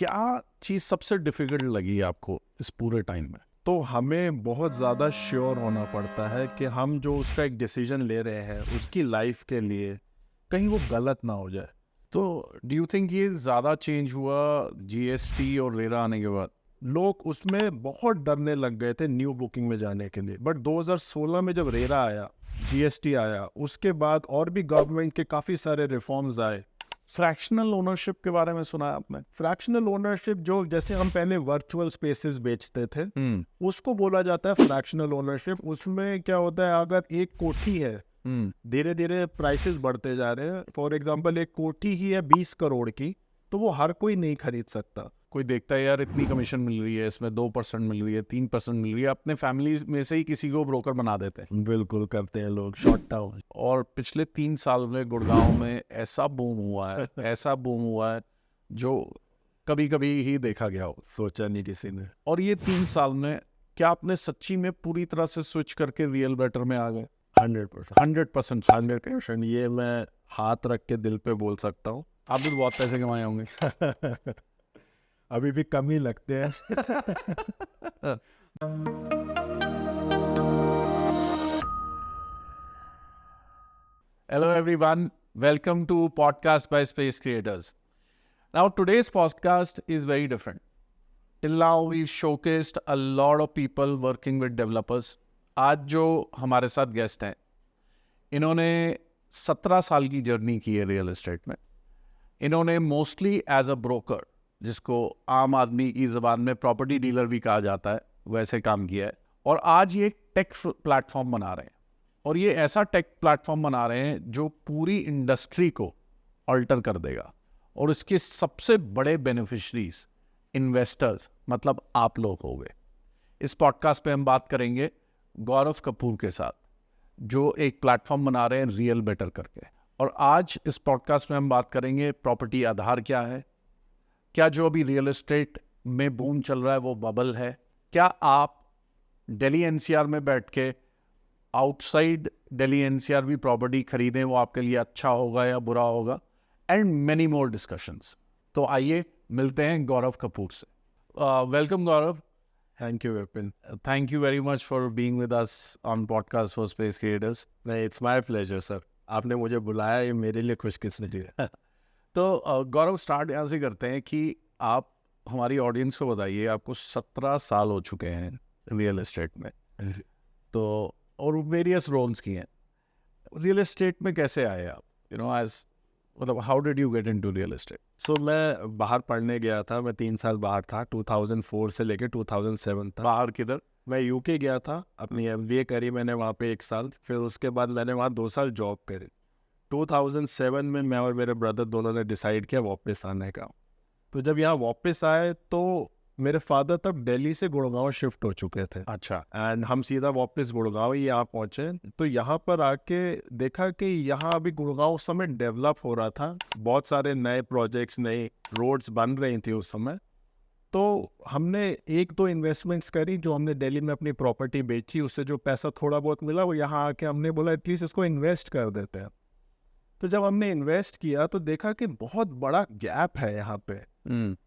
क्या चीज़ सबसे डिफिकल्ट लगी आपको इस पूरे टाइम में? तो हमें बहुत ज़्यादा श्योर होना पड़ता है कि हम जो उसका एक डिसीजन ले रहे हैं उसकी लाइफ के लिए कहीं वो गलत ना हो जाए। तो डू यू थिंक ये ज़्यादा चेंज हुआ जीएसटी और रेरा आने के बाद? लोग उसमें बहुत डरने लग गए थे न्यू बुकिंग में जाने के लिए, बट 2016 में जब रेरा आया, जीएसटी आया, उसके बाद और भी गवर्नमेंट के काफ़ी सारे रिफॉर्म्स आए। फ्रैक्शनल ओनरशिप के बारे में सुना है आपने? फ्रैक्शनल ओनरशिप, जो जैसे हम पहले वर्चुअल स्पेसेस बेचते थे, उसको बोला जाता है फ्रैक्शनल ओनरशिप। उसमें क्या होता है, अगर एक कोठी है, धीरे धीरे प्राइसेस बढ़ते जा रहे हैं। फॉर एग्जांपल, एक कोठी ही है 20 करोड़ की, तो वो हर कोई नहीं खरीद सकता। कोई देखता है यार इतनी कमीशन मिल रही है, इसमें 2% मिल रही है, 3% मिल रही है, अपने फैमिली में से ही किसी को ब्रोकर बना देते हैं। बिल्कुल करते हैं लोग, शॉर्ट टाउन। और पिछले 3 साल में गुड़गांव में ऐसा बूम हुआ है ऐसा बूम हुआ है जो कभी कभी ही देखा गया हो, सोचा नहीं किसी ने। और ये 3 साल में क्या आपने सच्ची में पूरी तरह से स्विच करके रियल बेटर में आ गए? 100%। 100%। ये मैं हाथ रख के दिल पे बोल सकता हूँ। आप भी बहुत पैसे कमाए होंगे। अभी भी कम ही लगते हैं। Hello everyone, welcome to podcast by Space Creators. Now today's podcast is very different. Till now we've showcased a lot of people working with developers. आज जो हमारे साथ गेस्ट हैं, इन्होंने 17 साल की जर्नी की है रियल एस्टेट में। इन्होंने मोस्टली एज अ ब्रोकर, जिसको आम आदमी की ज़बान में प्रॉपर्टी डीलर भी कहा जाता है, वैसे काम किया है। और आज ये एक टेक प्लेटफॉर्म बना रहे हैं, और ये ऐसा टेक प्लेटफॉर्म बना रहे हैं जो पूरी इंडस्ट्री को अल्टर कर देगा। और इसके सबसे बड़े बेनिफिशरीज इन्वेस्टर्स मतलब आप लोग हो गए। इस पॉडकास्ट पे हम बात करेंगे गौरव कपूर के साथ, जो एक प्लेटफॉर्म बना रहे हैं रियल बेटर करके। और आज इस पॉडकास्ट में हम बात करेंगे प्रॉपर्टी आधार क्या है, क्या जो अभी रियल एस्टेट में बूम चल रहा है वो बबल है, क्या आप दिल्ली एनसीआर में बैठ के आउटसाइड दिल्ली एनसीआर भी प्रॉपर्टी खरीदें, वो आपके लिए अच्छा होगा या बुरा होगा, एंड मेनी मोर डिस्कशंस। तो आइए मिलते हैं गौरव कपूर से। Welcome Gaurav. Thank you Vipin. Thank you very much for being with us on podcast for space creators. नहीं, इट्स माय प्लेजर सर, आपने मुझे बुलाया, ये मेरे लिए खुशकिस्मती है। तो गौरव, स्टार्ट यहाँ से करते हैं कि आप हमारी ऑडियंस को बताइए, आपको 17 साल हो चुके हैं रियल एस्टेट में, तो और वेरियस रोल्स की हैं। रियल एस्टेट में कैसे आए आप? एज मतलब how did you get into real estate? So मैं बाहर पढ़ने गया था, मैं 3 साल बाहर था, 2004 से लेकर 2007 तक। बाहर किधर? मैं यूके गया था, अपनी MBA करी मैंने वहाँ पे 1 साल, फिर उसके बाद मैंने वहाँ 2 साल जॉब करी। 2007 में मैं और मेरे ब्रदर दोनों ने डिसाइड किया वापस आने का। तो जब यहाँ वापस आए तो मेरे फादर तब दिल्ली से गुड़गांव शिफ्ट हो चुके थे। अच्छा। एंड हम सीधा वापस गुड़गांव ही यहाँ पहुँचे। तो यहाँ पर आके देखा कि यहाँ अभी गुड़गांव उस समय डेवलप हो रहा था, बहुत सारे नए प्रोजेक्ट्स, नई रोड्स बन रही थी उस समय। तो हमने 1-2 इन्वेस्टमेंट्स करी, जो हमने दिल्ली में अपनी प्रॉपर्टी बेची, उससे जो पैसा थोड़ा बहुत मिला वो यहाँ आके हमने बोला एटलीस्ट इसको इन्वेस्ट कर देते हैं। तो जब हमने इन्वेस्ट किया तो देखा कि बहुत बड़ा गैप है यहाँ पे।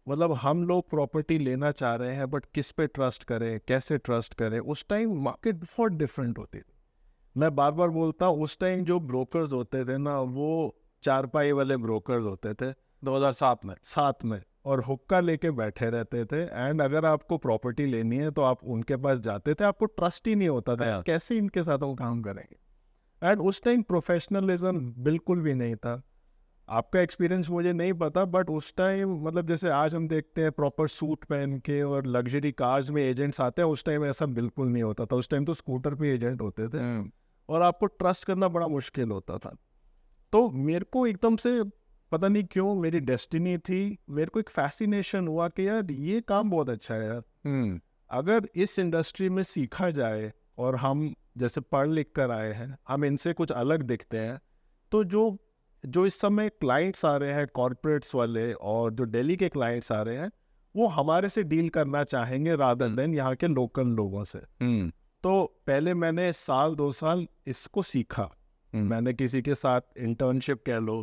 मतलब हम लोग प्रॉपर्टी लेना चाह रहे हैं, बट किस पे ट्रस्ट करें, कैसे ट्रस्ट करें। उस टाइम मार्केट बहुत डिफरेंट होती थी। मैं बार बार बोलता हूँ, उस टाइम जो ब्रोकर्स होते थे ना, वो चारपाई वाले ब्रोकर्स होते थे 2007 में। साथ में, और हुक्का लेके बैठे रहते थे। एंड अगर आपको प्रॉपर्टी लेनी है तो आप उनके पास जाते थे, आपको ट्रस्ट ही नहीं होता था कैसे इनके साथ वो काम करेंगे। एंड उस टाइम प्रोफेशनलिज्म बिल्कुल भी नहीं था। आपका एक्सपीरियंस मुझे नहीं पता, बट उस टाइम मतलब जैसे आज हम देखते हैं प्रॉपर सूट पहन के और लग्जरी कार्स में एजेंट्स आते हैं, उस टाइम ऐसा बिल्कुल नहीं होता था। उस टाइम तो स्कूटर पे एजेंट होते थे और आपको ट्रस्ट करना बड़ा मुश्किल होता था। तो मेरे को एकदम से पता नहीं क्यों, मेरी डेस्टिनी थी, मेरे को एक फैसिनेशन हुआ कि यार ये काम बहुत अच्छा है यार। अगर इस इंडस्ट्री में सीखा जाए और हम जैसे पढ़ लिख कर आए हैं, हम इनसे कुछ अलग दिखते हैं, तो जो इस समय क्लाइंट्स आ रहे हैं कॉर्पोरेट्स वाले, और जो दिल्ली के क्लाइंट्स आ रहे हैं, वो हमारे से डील करना चाहेंगे रादर देन यहाँ के लोकल लोगों से। तो पहले मैंने 1-2 साल इसको सीखा। मैंने किसी के साथ इंटर्नशिप कह लो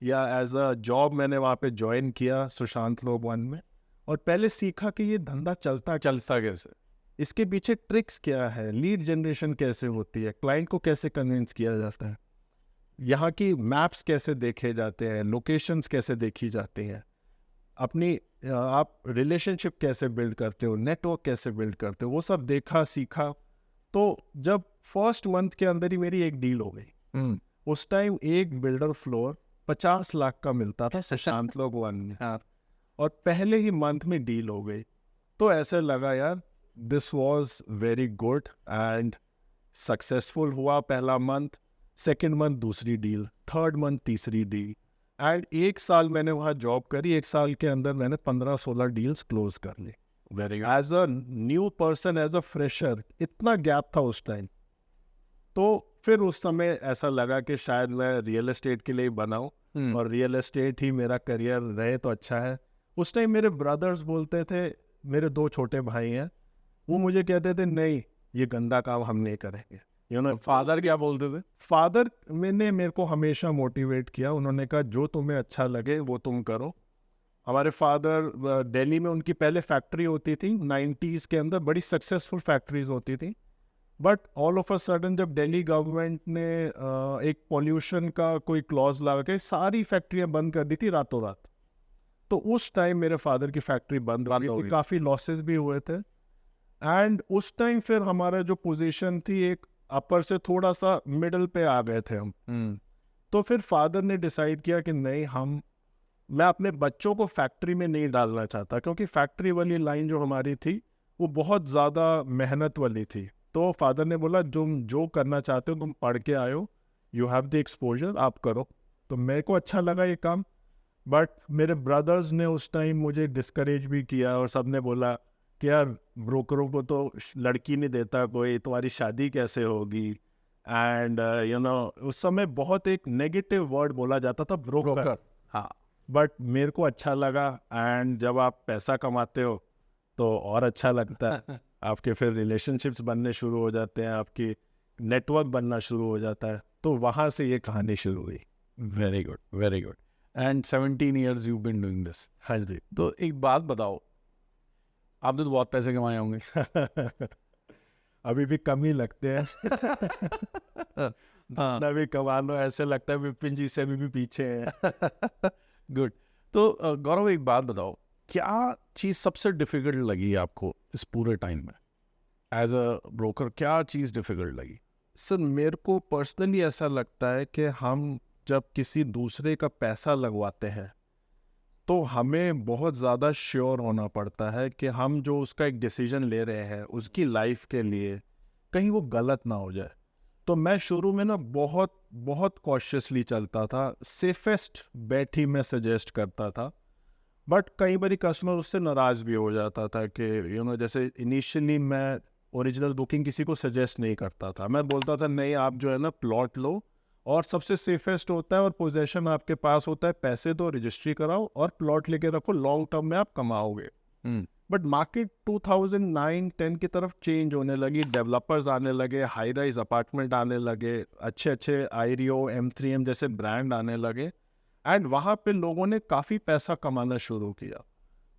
या एज अ जॉब मैंने वहाँ पे ज्वाइन किया सुशांत लोब वन में। और पहले सीखा कि ये धंधा चलता कैसे। इसके पीछे ट्रिक्स क्या है, लीड जनरेशन कैसे होती है, क्लाइंट को कैसे कन्विंस किया जाता है, यहाँ की मैप्स कैसे देखे जाते हैं, लोकेशंस कैसे देखी जाती हैं, अपनी आप रिलेशनशिप कैसे बिल्ड करते हो, नेटवर्क कैसे बिल्ड करते हो, वो सब देखा सीखा। तो जब फर्स्ट मंथ के अंदर ही मेरी एक डील हो गई। उस टाइम एक बिल्डर फ्लोर 50 लाख का मिलता था सुशांत लोग वन में। हाँ। और पहले ही मंथ में डील हो गई। तो ऐसे लगा यार this was very good and successful हुआ पहला मंथ, सेकेंड मंथ दूसरी डील, थर्ड मंथ तीसरी डील एंड 1 साल मैंने वहाँ जॉब करी। 1 साल के अंदर मैंने 15-16 डील्स क्लोज कर ली। Very good. As a new person, as a fresher, इतना गैप था उस टाइम। तो फिर उस समय ऐसा लगा कि शायद मैं रियल एस्टेट के लिए बना हूँ और रियल एस्टेट ही मेरा करियर रहे तो अच्छा है। उस टाइम मेरे ब्रदर्स बोलते थे, मेरे 2 छोटे भाई हैं, वो मुझे कहते थे नहीं ये गंदा काम हम नहीं करेंगे। यू नो फादर क्या बोलते थे? फादर मैंने मेरे को हमेशा मोटिवेट किया। उन्होंने कहा जो तुम्हें अच्छा लगे वो तुम करो। हमारे फादर दिल्ली में उनकी पहले फैक्ट्री होती थी 90s के अंदर, बड़ी सक्सेसफुल फैक्ट्रीज होती थी। But all of a sudden जब दिल्ली गवर्नमेंट ने एक पॉल्यूशन का कोई क्लॉज ला के सारी फैक्ट्रियां बंद कर दी थी रातों रात, तो उस टाइम मेरे फादर की फैक्ट्री बंद हो गई थी, काफ़ी लॉसेस भी हुए थे। एंड उस टाइम फिर हमारा जो पोजीशन थी एक अपर से थोड़ा सा मिडल पे आ गए थे हम। तो फिर फादर ने डिसाइड किया कि नहीं, मैं अपने बच्चों को फैक्ट्री में नहीं डालना चाहता, क्योंकि फैक्ट्री वाली लाइन जो हमारी थी वो बहुत ज़्यादा मेहनत वाली थी। तो फादर ने बोला तुम जो करना चाहते हो, तुम पढ़ के आए हो, यू हैव द एक्सपोजर, आप करो। तो मेरे को अच्छा लगा ये काम। बट मेरे ब्रदर्स ने उस टाइम मुझे डिस्करेज भी किया और सब ने बोला कि यार ब्रोकरों को तो लड़की नहीं देता कोई, तुम्हारी शादी कैसे होगी। एंड यू नो उस समय बहुत एक नेगेटिव वर्ड बोला जाता था ब्रोकर। हाँ। बट मेरे को अच्छा लगा। एंड जब आप पैसा कमाते हो तो और अच्छा लगता है। आपके फिर रिलेशनशिप्स बनने शुरू हो जाते हैं, आपकी नेटवर्क बनना शुरू हो जाता है। तो वहाँ से ये कहानी शुरू हुई। Very good, very good. And 17 years you've been doing this. हाँ जी। तो एक बात बताओ, आपने तो बहुत पैसे कमाए होंगे। अभी भी कम ही लगते हैं। हाँ। जितना भी कमा लो ऐसे लगता है विपिन जी से भी पीछे हैं। गुड। तो गौरव एक बात बताओ, क्या चीज़ सबसे डिफिकल्ट लगी आपको इस पूरे टाइम में एज अ ब्रोकर? क्या चीज़ डिफिकल्ट लगी? सर मेरे को पर्सनली ऐसा लगता है कि हम जब किसी दूसरे का पैसा लगवाते हैं तो हमें बहुत ज़्यादा श्योर होना पड़ता है कि हम जो उसका एक डिसीजन ले रहे हैं उसकी लाइफ के लिए कहीं वो गलत ना हो जाए। तो मैं शुरू में ना बहुत बहुत कॉशियसली चलता था, सेफेस्ट बेट ही मैं सजेस्ट करता था। बट कई बार कस्टमर उससे नाराज़ भी हो जाता था कि यू नो जैसे इनिशियली मैं ओरिजिनल बुकिंग किसी को सजेस्ट नहीं करता था। मैं बोलता था नहीं आप जो है ना प्लॉट लो और सबसे सेफेस्ट होता है और पोजेशन आपके पास होता है, पैसे दो, रजिस्ट्री कराओ और प्लॉट लेके रखो, लॉन्ग टर्म में आप कमाओगे। बट मार्केट 2009-10 की तरफ चेंज होने लगी, डेवलपर्स आने लगे, हाई राइज अपार्टमेंट आने लगे, अच्छे अच्छे आईरियो M3M जैसे ब्रांड आने लगे एंड वहाँ पे लोगों ने काफ़ी पैसा कमाना शुरू किया।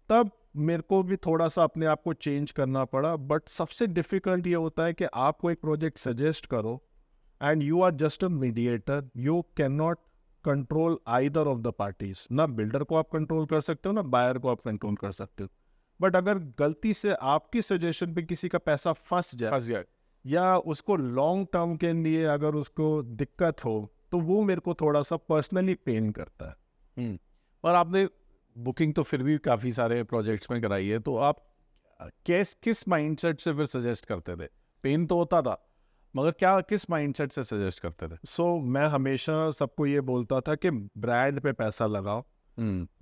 तब मेरे को भी थोड़ा सा अपने आप को चेंज करना पड़ा। बट सबसे डिफ़िकल्ट ये होता है कि आपको एक प्रोजेक्ट सजेस्ट करो and you are just a mediator, you can not control either of the parties. ना बिल्डर को आप कंट्रोल कर सकते हो ना बायर को आप कंट्रोल कर सकते हो। बट अगर गलती से आपकी सजेशन पे किसी का पैसा फंस जाए या उसको लॉन्ग टर्म के लिए अगर उसको दिक्कत हो तो वो मेरे को थोड़ा सा पर्सनली पेन करता है। और आपने बुकिंग तो फिर भी काफ़ी सारे प्रोजेक्ट्स में कराई है, तो आप किस माइंडसेट से फिर सजेस्ट करते थे? पेन तो होता था मगर क्या किस माइंडसेट से सजेस्ट करते थे? मैं हमेशा सबको ये बोलता था कि ब्रांड पे पैसा लगाओ,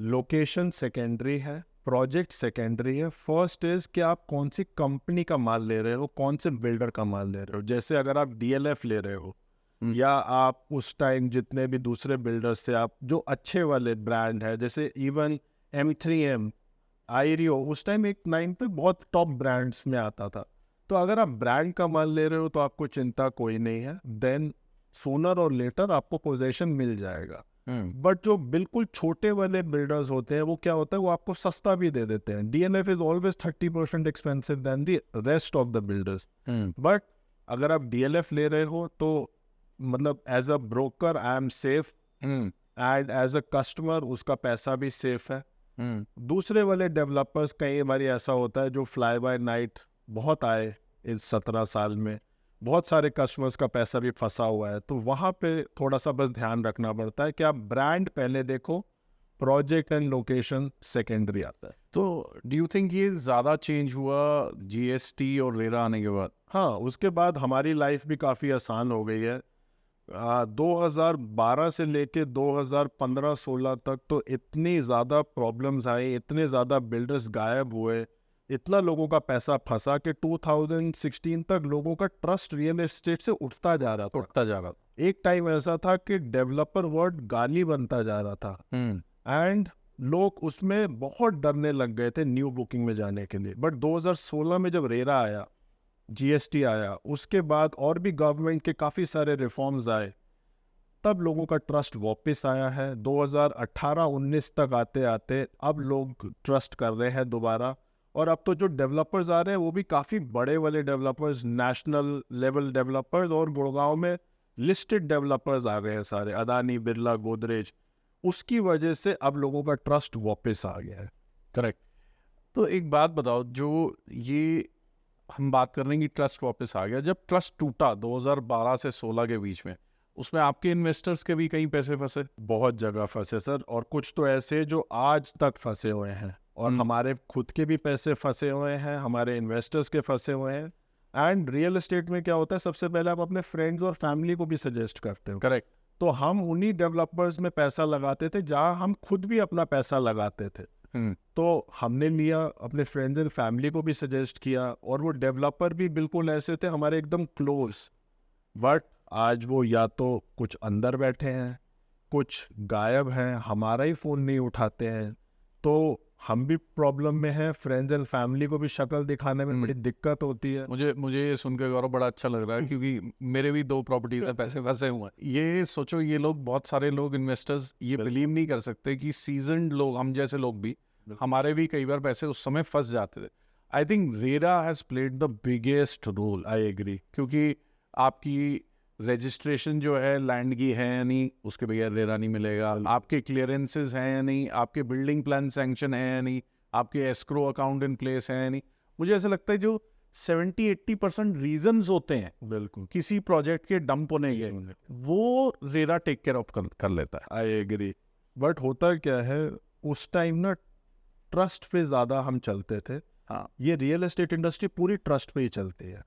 लोकेशन सेकेंडरी है, प्रोजेक्ट सेकेंडरी है। फर्स्ट इज कि आप कौन सी कंपनी का माल ले रहे हो, कौन से बिल्डर का माल ले रहे हो। जैसे अगर आप DLF ले रहे हो या आप उस टाइम जितने भी दूसरे बिल्डर्स थे, आप जो अच्छे वाले ब्रांड है जैसे इवन M3M, आईरियो, उस टाइम एक 9 पे बहुत टॉप ब्रांड्स में आता था। तो अगर आप ब्रांड का माल ले रहे हो तो आपको चिंता कोई नहीं है, देन सूनर और लेटर आपको पोजीशन मिल जाएगा। बट जो बिल्कुल छोटे वाले बिल्डर्स होते हैं वो क्या होता है, वो आपको सस्ता भी दे देते हैं. DLF is always 30% expensive than the rest of the builders. But अगर आप DLF ले रहे हो तो मतलब as a broker I am safe and as a customer उसका पैसा भी सेफ है. दूसरे वाले डेवलपर्स कई बार ऐसा होता है जो फ्लाई बाय नाइट बहुत आए इस 17 साल में, बहुत सारे कस्टमर्स का पैसा भी फंसा हुआ है. तो वहाँ पे थोड़ा सा बस ध्यान रखना पड़ता है कि आप ब्रांड पहले देखो, प्रोजेक्ट एंड लोकेशन सेकेंडरी आता है. तो डू यू थिंक ये ज़्यादा चेंज हुआ GST और रेरा आने के बाद? हाँ, उसके बाद हमारी लाइफ भी काफ़ी आसान हो गई है. 2012 से लेके 2015-16 तक तो इतनी ज़्यादा प्रॉब्लम्स आई, इतने ज़्यादा बिल्डर्स गायब हुए, इतना लोगों का पैसा फंसा कि 2016 तक लोगों का ट्रस्ट रियल एस्टेट से उठता जा रहा था. उठता जा रहा था. एक टाइम ऐसा था कि डेवलपर वर्ड गाली बनता जा रहा था एंड लोग उसमें बहुत डरने लग गए थे न्यू बुकिंग में जाने के लिए. बट 2016 में जब रेरा आया, GST आया, उसके बाद और भी गवर्नमेंट के काफ़ी सारे रिफॉर्म्स आए, तब लोगों का ट्रस्ट वापस आया है. 2018-19 तक आते आते अब लोग ट्रस्ट कर रहे हैं दोबारा. और अब तो जो डेवलपर्स आ रहे हैं वो भी काफ़ी बड़े वाले डेवलपर्स, नेशनल लेवल डेवलपर्स, और गुड़गांव में लिस्टेड डेवलपर्स आ गए हैं सारे, अदानी, बिरला, गोदरेज. उसकी वजह से अब लोगों का ट्रस्ट वापस आ गया है. करेक्ट. तो एक बात बताओ, जो ये हम बात कर रहे हैं कि ट्रस्ट वापस आ गया, जब ट्रस्ट टूटा 2012 से 16 के बीच में, उसमें आपके इन्वेस्टर्स के भी कहीं पैसे फंसे? बहुत जगह फंसे सर, और कुछ तो ऐसे जो आज तक फंसे हुए हैं, और हमारे खुद के भी पैसे फंसे हुए हैं, हमारे इन्वेस्टर्स के फंसे हुए हैं. एंड रियल एस्टेट में क्या होता है, सबसे पहले आप अपने फ्रेंड्स और फैमिली को भी सजेस्ट करते हो. करेक्ट. तो हम उन्हीं डेवलपर्स में पैसा लगाते थे जहां हम खुद भी अपना पैसा लगाते थे. तो हमने लिया, अपने फ्रेंड्स एंड फैमिली को भी सजेस्ट किया, और वो डेवलपर भी बिल्कुल ऐसे थे हमारे एकदम क्लोज. बट आज वो या तो कुछ अंदर बैठे हैं, कुछ गायब हैं, हमारा ही फ़ोन नहीं उठाते हैं. तो हम भी प्रॉब्लम में हैं, फ्रेंड्स एंड फैमिली को भी शक्ल दिखाने में बड़ी दिक्कत होती है. मुझे ये सुनकर गौरव बड़ा अच्छा लग रहा है, क्योंकि मेरे भी 2 प्रॉपर्टीज में पैसे फंसे हुए हैं. ये सोचो, ये लोग, बहुत सारे लोग, इन्वेस्टर्स, ये बिलीव नहीं कर सकते कि सीजन्ड लोग, हम जैसे लोग भी, हमारे भी कई बार पैसे उस समय फंस जाते थे. I think RERA has played the biggest role. I agree. क्योंकि आपकी रजिस्ट्रेशन जो है लैंड की है या नहीं, उसके बगैर रेरा नहीं मिलेगा. आपके क्लियरेंसेस हैं या नहीं, आपके बिल्डिंग प्लान सैंक्शन है या नहीं, आपके एस्क्रो अकाउंट इन प्लेस है या नहीं. मुझे ऐसा लगता है जो 70-80% रीजंस होते हैं बिल्कुल किसी प्रोजेक्ट के डंप होने के, वो रेरा टेक केयर ऑफ कर लेता है. I agree. बट होता क्या है, उस टाइम ना ट्रस्ट पे ज़्यादा हम चलते थे. हाँ. ये रियल एस्टेट इंडस्ट्री पूरी ट्रस्ट पे ही चलती है.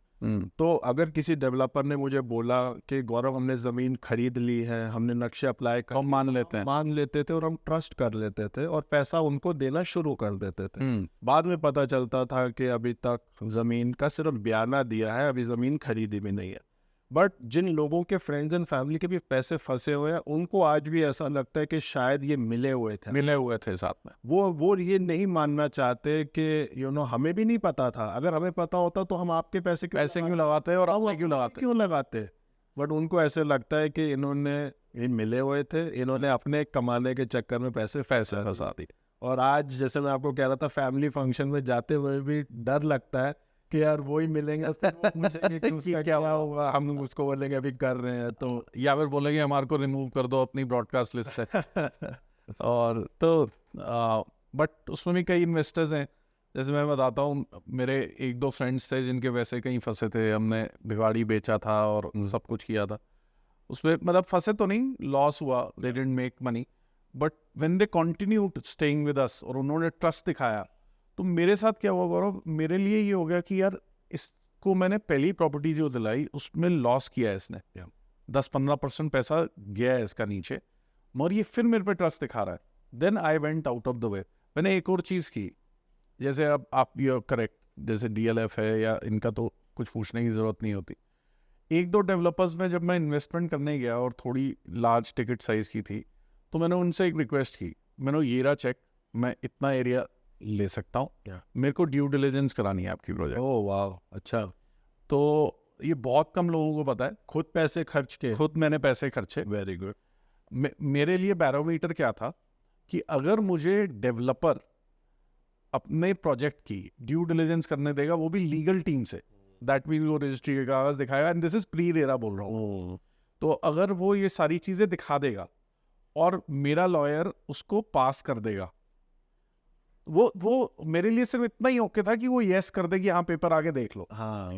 तो अगर किसी डेवलपर ने मुझे बोला कि गौरव हमने ज़मीन खरीद ली है, हमने नक्शे अप्लाई कर, हम मान लेते थे और हम ट्रस्ट कर लेते थे और पैसा उनको देना शुरू कर देते थे. बाद में पता चलता था कि अभी तक ज़मीन का सिर्फ बयाना दिया है, अभी ज़मीन खरीदी भी नहीं है. बट जिन लोगों के फ्रेंड्स एंड फैमिली के भी पैसे फंसे हुए हैं, उनको आज भी ऐसा लगता है कि शायद ये मिले हुए थे साथ में. वो ये नहीं मानना चाहते कि हमें भी नहीं पता था. अगर हमें पता होता तो हम आपके पैसे क्यों लगाते और आप क्यों लगाते. बट उनको ऐसे लगता है कि ये मिले हुए थे, इन्होंने अपने कमाने के चक्कर में पैसे फंसा दिए. और आज जैसे मैं आपको कह रहा था, फैमिली फंक्शन में जाते हुए भी डर लगता है कि यार वही मिलेंगे तो मुझे क्या हुआ, हम उसको बोलेंगे अभी कर रहे हैं, तो या फिर बोलेंगे हमारे को रिमूव कर दो अपनी ब्रॉडकास्ट लिस्ट से. और तो बट उसमें भी कई इन्वेस्टर्स हैं. जैसे मैं बताता हूँ, मेरे 1-2 फ्रेंड्स थे जिनके वैसे कहीं फंसे थे. हमने भिवाड़ी बेचा था और सब कुछ किया था उसमें, मतलब फंसे तो नहीं, लॉस हुआ, they didn't make money, but when they continued staying with us और उन्होंने ट्रस्ट दिखाया, तो मेरे साथ क्या हुआ गौरव, मेरे लिए ये हो गया कि यार इसको मैंने पहली प्रॉपर्टी जो दिलाई उसमें लॉस किया है इसने, 10-15% पैसा गया है इसका नीचे, मगर ये फिर मेरे पे ट्रस्ट दिखा रहा है. Then I went out of the way. मैंने एक और चीज़ की, जैसे अब आप ये करेक्ट, जैसे DLF है या इनका तो कुछ पूछने की ज़रूरत नहीं होती. 1-2 डेवलपर्स में जब मैं इन्वेस्टमेंट करने गया और थोड़ी लार्ज टिकट साइज़ की थी, तो मैंने उनसे एक रिक्वेस्ट की, मैंने ये रहा चेक, मैं इतना एरिया ले सकता हूँ, मेरे को ड्यू डिलिजेंस करानी है आपकी प्रोजेक्ट. ओह वाह, अच्छा. तो ये बहुत कम लोगों को पता है. खुद पैसे खर्च के, खुद मैंने पैसे खर्चे. Very good. मेरे लिए बैरोमीटर क्या था कि अगर मुझे डेवलपर अपने प्रोजेक्ट की ड्यू डिलिजेंस करने देगा, वो भी लीगल टीम से, दैट मीन वो रजिस्ट्री का कागज दिखाएगा, and this is pre RERA बोल रहा हूँ, तो अगर वो ये सारी चीजें दिखा देगा और मेरा लॉयर उसको पास कर देगा, वो मेरे लिए सिर्फ इतना ही ओके था कि वो यस कर दे कि हाँ पेपर आगे देख लो। हाँ,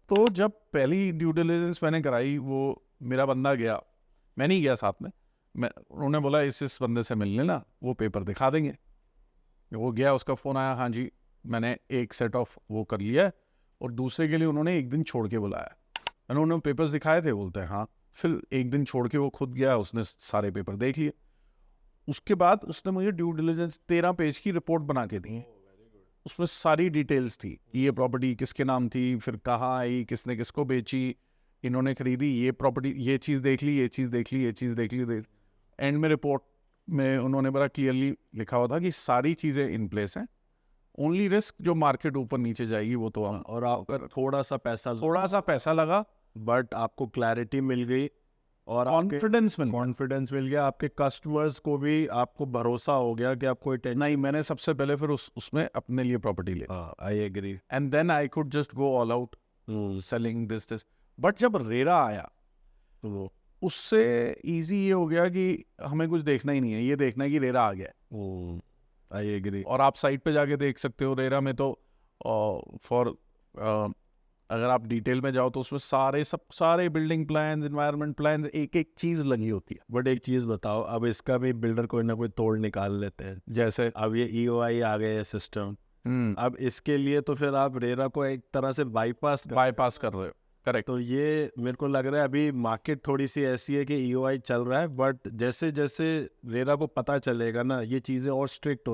तो जब पहली ड्यू डिलिजेंस मैंने कराई, वो मेरा बंदा गया, मैं नहीं गया साथ में, उन्होंने बोला इस बंदे से मिल लेना, वो पेपर दिखा देंगे। वो गया, उसका फ़ोन आया, हाँ जी मैंने एक सेट ऑफ वो कर लिया है, और दूसरे के लिए उन्होंने एक दिन छोड़ के बुलाया। मैंने उन्होंने पेपर्स दिखाए थे, बोलते हैं हाँ। फिर एक दिन छोड़ के वो खुद गया, उसने सारे पेपर देख लिए। उसके बाद उसने मुझे ड्यू डिलिजेंस 13 पेज की रिपोर्ट बना के दी। उसमें सारी डिटेल्स थी, ये प्रॉपर्टी किसके नाम थी, फिर कहाँ आई, किसने किसको बेची, इन्होंने खरीदी, ये प्रॉपर्टी, ये चीज़ देख ली, ये चीज़ देख ली, ये चीज़ देख ली। एंड में रिपोर्ट में उन्होंने बड़ा क्लियरली लिखा हुआ था कि सारी चीज़ें इन प्लेस हैं, ओनली रिस्क जो मार्केट ऊपर नीचे जाएगी वो तो हम, और अगर थोड़ा सा पैसा लगा, बट आपको क्लैरिटी मिल गई और कॉन्फिडेंस मिल गया, आपके कस्टमर्स को भी आपको भरोसा हो गया कि आपको नहीं, मैंने सबसे पहले फिर उसमें अपने लिए प्रॉपर्टी ली। I agree, and then I could just go all out selling this. But जब रेरा आया तो उससे इजी ये हो गया कि हमें कुछ देखना ही नहीं है, ये देखना है कि रेरा आ गया। I agree. और आप साइट पे जाके देख सकते हो, रेरा में तो अगर आप डिटेल में जाओ तो उसमें सारे बिल्डिंग प्लान, एनवायरनमेंट प्लान, एक एक चीज लगी होती है। बट एक चीज बताओ, अब इसका भी बिल्डर कोई ना कोई तोड़ निकाल लेते हैं। जैसे अब ये EOI आ गए सिस्टम, अब इसके लिए तो फिर आप रेरा को एक तरह से बाईपास कर रहे हो। करेक्ट। तो ये मेरे को लग रहा है अभी मार्केट थोड़ी सी ऐसी है कि EOI चल रहा है, बट जैसे जैसे रेरा को पता चलेगा ना, ये चीजें और स्ट्रिक्ट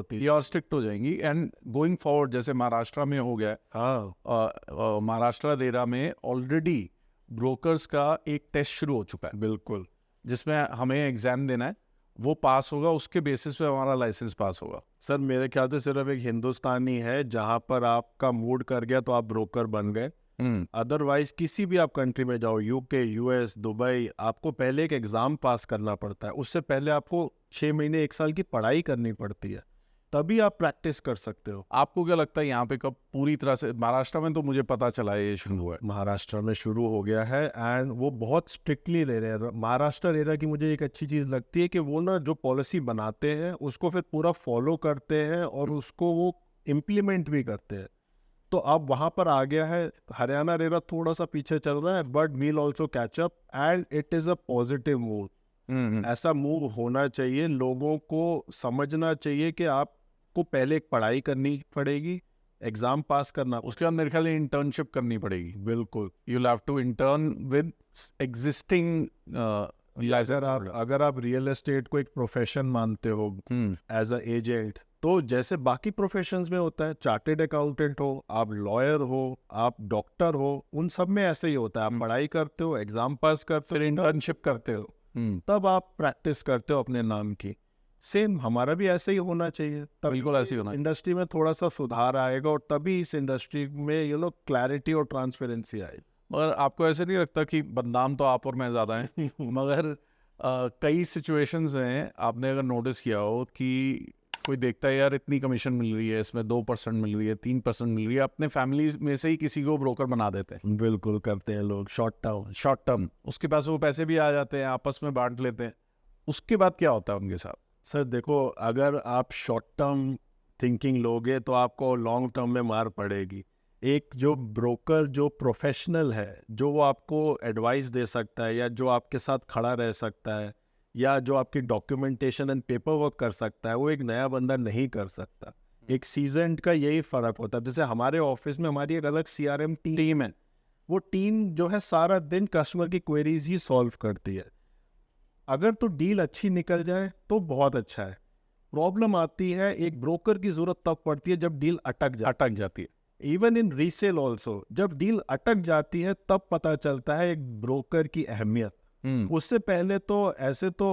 हो जाएंगी। एंड गोइंग फॉरवर्ड, जैसे महाराष्ट्र में हो गया, हाँ, महाराष्ट्र रेरा में ऑलरेडी ब्रोकर्स का एक टेस्ट शुरू हो चुका है, बिल्कुल, जिसमें हमें एग्जाम देना है, वो पास होगा, उसके बेसिस पे हमारा लाइसेंस पास होगा। सर मेरे ख्याल से सिर्फ एक हिंदुस्तानी है जहां पर आपका मूड कर गया तो आप ब्रोकर बन गए। अदरवाइज किसी भी आप कंट्री में जाओ, UK, US, दुबई, आपको पहले एक एग्जाम पास करना पड़ता है। उससे पहले आपको 6 महीने 1 साल की पढ़ाई करनी पड़ती है, तभी आप प्रैक्टिस कर सकते हो। आपको क्या लगता है यहाँ पे कब पूरी तरह से, महाराष्ट्र में तो मुझे पता चला है ये शुरू हुआ है, महाराष्ट्र में शुरू हो गया है, एंड वो बहुत स्ट्रिक्टली ले रहे हैं। महाराष्ट्र रेरा की मुझे एक अच्छी चीज़ लगती है कि वो ना जो पॉलिसी बनाते हैं उसको फिर पूरा फॉलो करते हैं और उसको वो इम्प्लीमेंट भी करते हैं। तो अब वहाँ पर आ गया है। हरियाणा रेरा थोड़ा सा पीछे चल रहा है, but we'll also catch up, and it is a positive move. ऐसा मूव होना चाहिए, लोगों को समझना चाहिए कि आपको पहले एक पढ़ाई करनी पड़ेगी, एग्जाम पास करना, उसके बाद मेरे ख्याल इंटर्नशिप करनी पड़ेगी। बिल्कुल, you have to intern with existing. अगर आप रियल एस्टेट को एक प्रोफेशन मानते हो एज अ एजेंट, तो जैसे बाकी प्रोफेशंस में होता है, चार्टेड अकाउंटेंट हो, आप लॉयर हो, आप डॉक्टर हो, उन सब में ऐसे ही होता है। आप पढ़ाई करते हो, एग्जाम पास करते हो, फिर इंटर्नशिप करते हो, तब आप प्रैक्टिस करते हो अपने नाम की। सेम हमारा भी ऐसे ही होना चाहिए, तब बिल्कुल ऐसे ही होना। इंडस्ट्री में थोड़ा सा सुधार आएगा और तभी इस इंडस्ट्री में क्लैरिटी और ट्रांसपेरेंसी आएगी। मगर आपको ऐसे नहीं लगता कि बदनाम तो आप और मैं ज़्यादा हैं? मगर कई सिचुएशंस में आपने अगर नोटिस किया हो कि कोई देखता है यार इतनी कमीशन मिल रही है, इसमें 2% मिल रही है, 3% मिल रही है, अपने फैमिली में से ही किसी को ब्रोकर बना देते हैं। बिल्कुल करते हैं लोग, शॉर्ट टर्म, उसके पास वो पैसे भी आ जाते हैं, आपस में बांट लेते हैं। उसके बाद क्या होता है उनके साथ? सर देखो, अगर आप शॉर्ट टर्म थिंकिंग लोगे तो आपको लॉन्ग टर्म में मार पड़ेगी। एक जो ब्रोकर, जो प्रोफेशनल है, जो वो आपको एडवाइस दे सकता है, या जो आपके साथ खड़ा रह सकता है, या जो आपकी डॉक्यूमेंटेशन एंड पेपर वर्क कर सकता है, वो एक नया बंदा नहीं कर सकता। एक सीजन्ड का यही फ़र्क होता है। जैसे हमारे ऑफिस में हमारी एक अलग CRM टीम है, वो टीम जो है सारा दिन कस्टमर की क्वेरीज ही सॉल्व करती है। अगर तो डील अच्छी निकल जाए तो बहुत अच्छा है। प्रॉब्लम आती है, एक ब्रोकर की जरूरत तब पड़ती है जब डील अटक जाती है। इवन इन रीसेल ऑल्सो, जब डील अटक जाती है तब पता चलता है एक ब्रोकर की अहमियत। उससे पहले तो ऐसे तो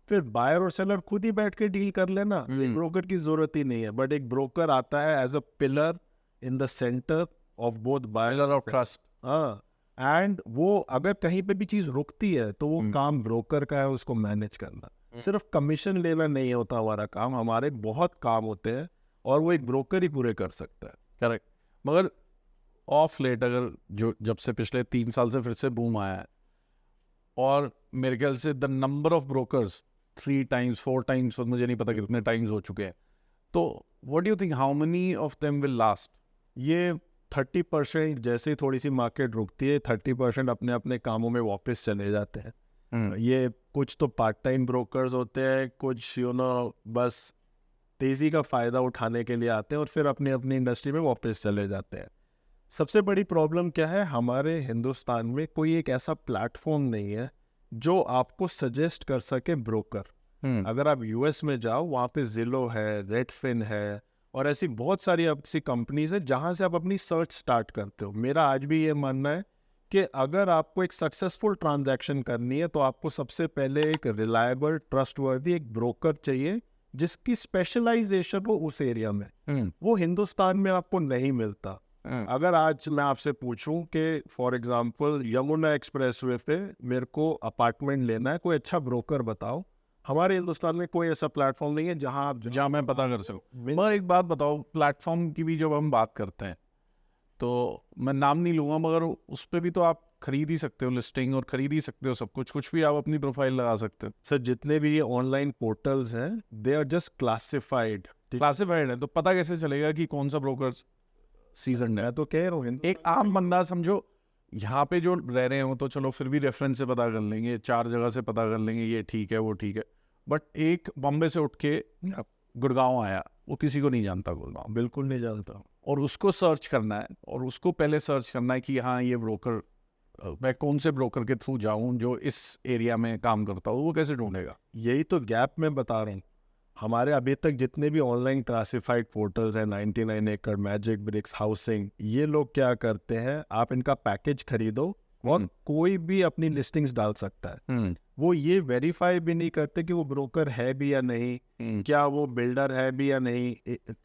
फिर बायर और सेलर खुद ही बैठ के डील कर लेना, ब्रोकर की जरूरत ही नहीं है। बट एक ब्रोकर आता है as a pillar in the center of both buyer of trust. हाँ, एंड वो अगर कहीं पे भी चीज रुकती है तो वो काम ब्रोकर का है उसको मैनेज करना। सिर्फ कमीशन लेना नहीं होता हमारा काम, हमारे बहुत काम होते हैं और वो एक ब्रोकर ही पूरे कर सकता है। करेक्ट। मगर ऑफ लेट अगर जो जब से पिछले 3 साल से फिर से बूम आया है और मेरे ख्याल से the number of brokers 3 times 4 times, मुझे नहीं पता कितने टाइम्स हो चुके हैं, तो what do you think how many of them will last? ये 30% जैसे ही थोड़ी सी मार्केट रुकती है 30% अपने अपने कामों में वापस चले जाते हैं। ये कुछ तो पार्ट टाइम ब्रोकर्स होते हैं, कुछ बस तेजी का फायदा उठाने के लिए आते हैं और फिर अपनी अपनी इंडस्ट्री में वापस चले जाते हैं। सबसे बड़ी प्रॉब्लम क्या है, हमारे हिंदुस्तान में कोई एक ऐसा प्लेटफॉर्म नहीं है जो आपको सजेस्ट कर सके ब्रोकर। अगर आप यूएस में जाओ वहाँ पे जिलो है, रेडफिन है और ऐसी बहुत सारी ऐसी कंपनीज है जहाँ से आप अपनी सर्च स्टार्ट करते हो। मेरा आज भी ये मानना है कि अगर आपको एक सक्सेसफुल ट्रांजैक्शन करनी है तो आपको सबसे पहले एक रिलायबल ट्रस्टवर्दी एक ब्रोकर चाहिए जिसकी स्पेशलाइजेशन हो उस एरिया में। वो हिंदुस्तान में आपको नहीं मिलता। अगर आज मैं आपसे पूछूं कि फॉर एग्जांपल यमुना एक्सप्रेसवे पे मेरे को अपार्टमेंट लेना है, कोई अच्छा ब्रोकर बताओ, हमारे हिंदुस्तान में कोई ऐसा प्लेटफॉर्म नहीं है जहां मैं पता कर सकूं। मगर एक बात बताओ, प्लेटफॉर्म की भी जब हम बात करते हैं तो मैं नाम नहीं लूँगा, मगर उस पर भी तो आप खरीद ही सकते हो लिस्टिंग और खरीद ही सकते हो सब कुछ भी आप अपनी प्रोफाइल लगा सकते हो। सर जितने भी ये ऑनलाइन पोर्टल्स हैं दे आर जस्ट क्लासिफाइड है, तो पता कैसे चलेगा कि कौन सा ब्रोकर सीजन है? मैं तो कह रहा हूँ एक आम बंदा समझो यहाँ पे जो रह रहे हो तो चलो फिर भी रेफरेंस से पता कर लेंगे, 4 जगह से पता कर लेंगे ये ठीक है वो ठीक है, बट एक बॉम्बे से उठ के गुड़गांव आया, वो किसी को नहीं जानता, गुड़गांव बिल्कुल नहीं जानता, और उसको सर्च करना है और उसको पहले सर्च करना है कि हाँ ये ब्रोकर, मैं कौन से ब्रोकर के थ्रू जाऊं जो इस एरिया में काम करता हो, वो कैसे ढूंढेगा? यही तो गैप मैं बता रहा हूँ। हमारे अभी तक जितने भी ऑनलाइन क्लासिफाइड पोर्टल्स हैं 99 एकड़, मैजिक ब्रिक्स, हाउसिंग, ये लोग क्या करते हैं, आप इनका पैकेज खरीदो और कोई भी अपनी लिस्टिंग्स डाल सकता है। वो ये वेरीफाई भी नहीं करते कि वो ब्रोकर है भी या नहीं, क्या वो बिल्डर है भी या नहीं,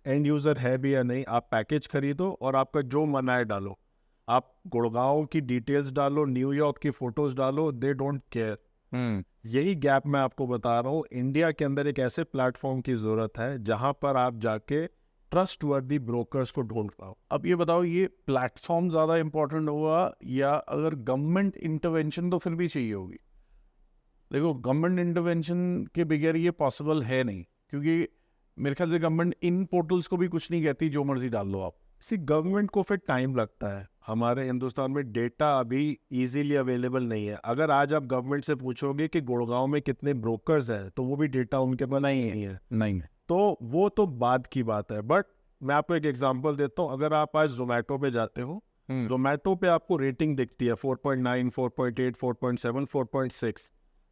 एंड यूजर है भी या नहीं। आप पैकेज खरीदो और आपका जो मन आए डालो, आप गुड़गांव की डिटेल्स डालो, न्यूयॉर्क की फोटोज डालो, दे डोंट केयर। यही गैप मैं आपको बता रहा हूँ। इंडिया के अंदर एक ऐसे प्लेटफॉर्म की जरूरत है जहां पर आप जाके ट्रस्टवर्दी ब्रोकर्स को ढूंढ पाओ। अब ये बताओ, ये प्लेटफॉर्म ज्यादा इंपॉर्टेंट होगा या अगर गवर्नमेंट इंटरवेंशन तो फिर भी चाहिए होगी? देखो, गवर्नमेंट इंटरवेंशन के बगैर ये पॉसिबल है नहीं, क्योंकि मेरे ख्याल से गवर्नमेंट इन पोर्टल्स को भी कुछ नहीं कहती, जो मर्जी डाल लो आप। गवर्नमेंट को फिर टाइम लगता है। हमारे हिंदुस्तान में डेटा अभी इजीली अवेलेबल नहीं है। अगर आज आप गवर्नमेंट से पूछोगे कि गुड़गांव में कितने ब्रोकर्स हैं तो वो भी डेटा उनके पास नहीं है। तो वो तो बाद की बात है। बट मैं आपको एक एग्जांपल देता हूँ। अगर आप आज जोमेटो पे जाते हो, जोमेटो पे आपको रेटिंग दिखती है 4.9, 4.8, 4.7, 4.6,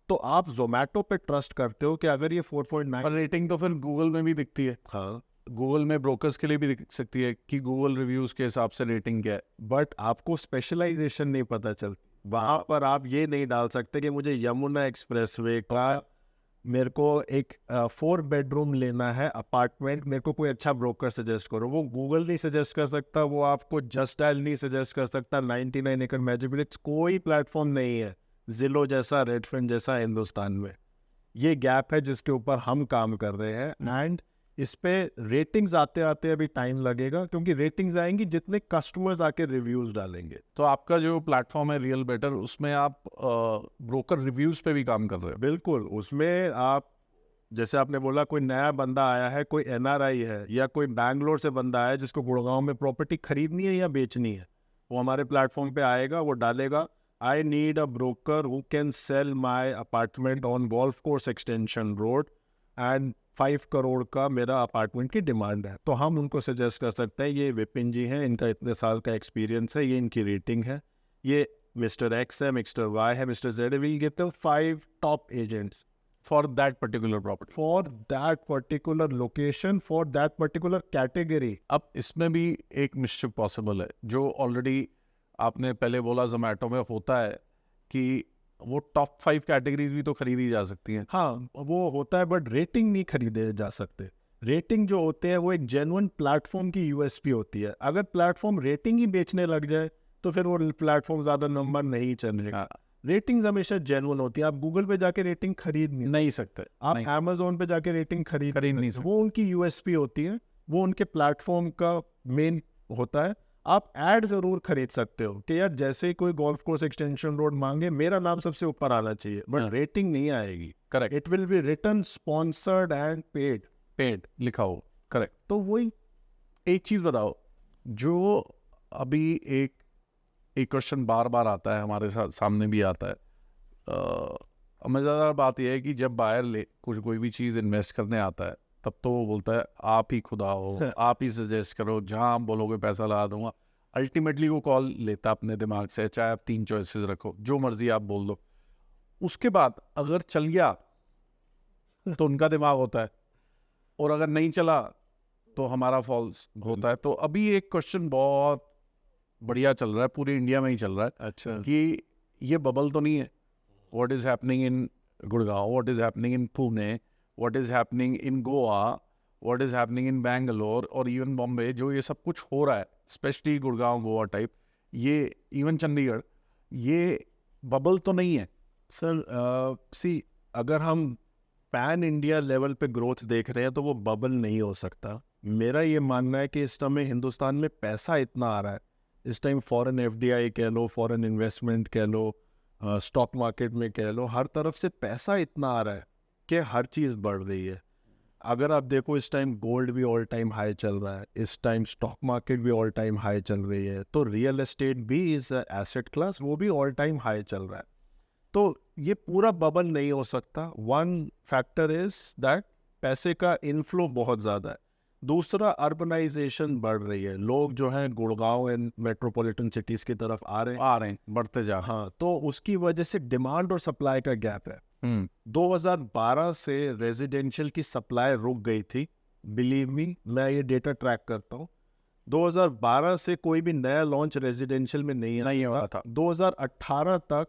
तो आप जोमेटो पे ट्रस्ट करते हो कि अगर ये 4.9, रेटिंग तो फिर गूगल में भी दिखती है। हाँ, गूगल में ब्रोकर्स के लिए भी दिख सकती है कि गूगल रिव्यूज के हिसाब से रेटिंग क्या है, बट आपको स्पेशलाइजेशन नहीं पता चलती। वहां पर आप ये नहीं डाल सकते कि मुझे यमुना एक्सप्रेसवे का मेरे को एक 4 बेडरूम लेना है अपार्टमेंट, मेरे को कोई अच्छा ब्रोकर सजेस्ट करो। वो गूगल नहीं सजेस्ट कर सकता, वो आपको जस्ट डायल नहीं सजेस्ट कर सकता, 99 एकड़, मैजिक ब्रिक्स, कोई प्लेटफॉर्म नहीं है जिलो जैसा, रेडफिन जैसा हिंदुस्तान में। ये गैप है जिसके ऊपर हम काम कर रहे हैं। एंड इस पे रेटिंग्स आते आते अभी टाइम लगेगा, क्योंकि रेटिंग्स आएंगी जितने कस्टमर्स आके रिव्यूज डालेंगे। तो आपका जो प्लेटफॉर्म है रियल बेटर, उसमें आप ब्रोकर रिव्यूज पे भी काम कर रहे हो? बिल्कुल। उसमें आप, जैसे आपने बोला, कोई नया बंदा आया है, कोई एनआरआई है या कोई बैंगलोर से बंदा आया है जिसको गुड़गांव में प्रॉपर्टी खरीदनी है या बेचनी है, वो हमारे प्लेटफॉर्म पे आएगा, वो डालेगा I need a broker who can sell my apartment on golf course extension road and 5 crore का मेरा अपार्टमेंट की डिमांड है। तो हम उनको सजेस्ट कर सकते हैं, ये विपिन जी हैं, इनका इतने साल का एक्सपीरियंस है, ये इनकी रेटिंग है, ये मिस्टर एक्स है, मिस्टर वाई है, मिस्टर जेड है, will give them 5 top agents for that particular property, for that particular location, for that particular category. अब इसमें भी एक मिस्टेक पॉसिबल है, जो ऑलरेडी आपने पहले बोला जोमेटो में होता है, कि वो टॉप 5 कैटेगरीज भी तो खरीदी जा सकती हैं। हाँ, वो होता है, बट रेटिंग नहीं खरीदे जा सकते। रेटिंग जो होते हैं वो एक जेन्युइन प्लेटफॉर्म की यूएसपी होती है। अगर प्लेटफॉर्म रेटिंग ही बेचने लग जाए तो फिर वो प्लेटफॉर्म ज्यादा नंबर नहीं चलेगा। रेटिंग्स हमेशा जेन्युइन होती है। आप गूगल पे जाके रेटिंग खरीद नहीं सकते, आप अमेजोन पे जाके रेटिंग खरीद नहीं सकते। वो उनकी यूएसपी होती है, वो उनके प्लेटफॉर्म का मेन होता है। आप एड जरूर खरीद सकते हो कि यार जैसे ही कोई गोल्फ कोर्स एक्सटेंशन रोड मांगे मेरा नाम सबसे ऊपर आना चाहिए, बट रेटिंग नहीं आएगी। Correct, it will be written sponsored and paid लिखा हो। करेक्ट। तो वही एक चीज बताओ, जो अभी एक क्वेश्चन बार बार आता है, हमारे साथ सामने भी आता है। मज़ेदार बात यह है कि जब बायर कोई भी चीज़ इन्वेस्ट करने आता है, तब तो वो बोलता है आप ही खुदा हो, आप ही सजेस्ट करो, जहाँ आप बोलोगे पैसा लगा दूंगा। अल्टीमेटली वो कॉल लेता अपने दिमाग से, चाहे आप 3 चॉइसेस रखो, जो मर्जी आप बोल दो। उसके बाद अगर चल गया तो उनका दिमाग होता है, और अगर नहीं चला तो हमारा फॉल्स होता है। तो अभी एक क्वेश्चन बहुत बढ़िया चल रहा है, पूरे इंडिया में ही चल रहा है। अच्छा कि ये बबल तो नहीं है? What is happening in Gurgaon, what is happening in Pune, what is happening in Goa, what is happening in Bangalore और इवन बॉम्बे, जो ये सब कुछ हो रहा है, स्पेशली गुड़गांव गोवा टाइप, ये इवन चंडीगढ़, ये बबल तो नहीं है? सर सी, अगर हम पैन इंडिया लेवल पे ग्रोथ देख रहे हैं तो वो बबल नहीं हो सकता। मेरा ये मानना है कि इस समय हिंदुस्तान में पैसा इतना आ रहा है, इस टाइम फॉरेन एफडीआई कह लो, फॉरेन इन्वेस्टमेंट कह लो, स्टॉक मार्केट में कह लो, हर तरफ से पैसा इतना आ रहा है कि हर चीज़ बढ़ रही है। अगर आप देखो इस टाइम गोल्ड भी ऑल टाइम हाई चल रहा है, इस टाइम स्टॉक मार्केट भी ऑल टाइम हाई चल रही है, तो रियल एस्टेट भी इज एसेट क्लास, वो भी ऑल टाइम हाई चल रहा है। तो ये पूरा बबल नहीं हो सकता। वन फैक्टर इज दैट पैसे का इनफ्लो बहुत ज़्यादा है। दूसरा, अर्बनाइजेशन बढ़ रही है, लोग जो हैं गुड़गांव एंड मेट्रोपॉलिटन सिटीज़ की तरफ आ रहे हैं, बढ़ते जा। हाँ, तो उसकी वजह से डिमांड और सप्लाई का गैप है। 2012 से रेजिडेंशियल की सप्लाई रुक गई थी, बिलीव मी, मैं ये डेटा ट्रैक करता हूँ। 2012 से कोई भी नया लॉन्च रेजिडेंशियल में नहीं हो रहा था। 2018 तक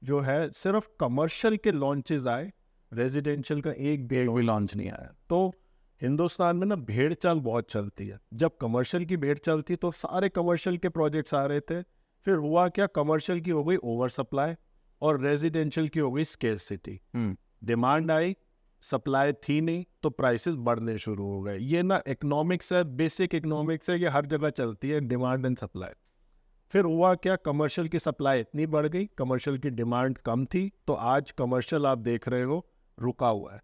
जो है सिर्फ कमर्शियल के लॉन्चेस आए, रेजिडेंशियल का एक भी लॉन्च नहीं आया। तो हिंदुस्तान में ना भेड़ चाल बहुत चलती है। जब कमर्शियल की भेड़ चलती तो सारे कमर्शियल के प्रोजेक्ट्स आ रहे थे, फिर हुआ क्या, कमर्शियल की हो गई ओवर सप्लाई और रेजिडेंशियल की हो गई स्केर्सिटी। डिमांड आई, सप्लाई थी नहीं, तो प्राइसेस बढ़ने शुरू हो गए। ये ना इकोनॉमिक्स है, बेसिक इकोनॉमिक्स है, ये हर जगह चलती है, डिमांड एंड सप्लाई। फिर हुआ क्या, कमर्शियल की सप्लाई इतनी बढ़ गई, कमर्शियल की डिमांड कम थी, तो आज कमर्शियल आप देख रहे हो रुका हुआ है।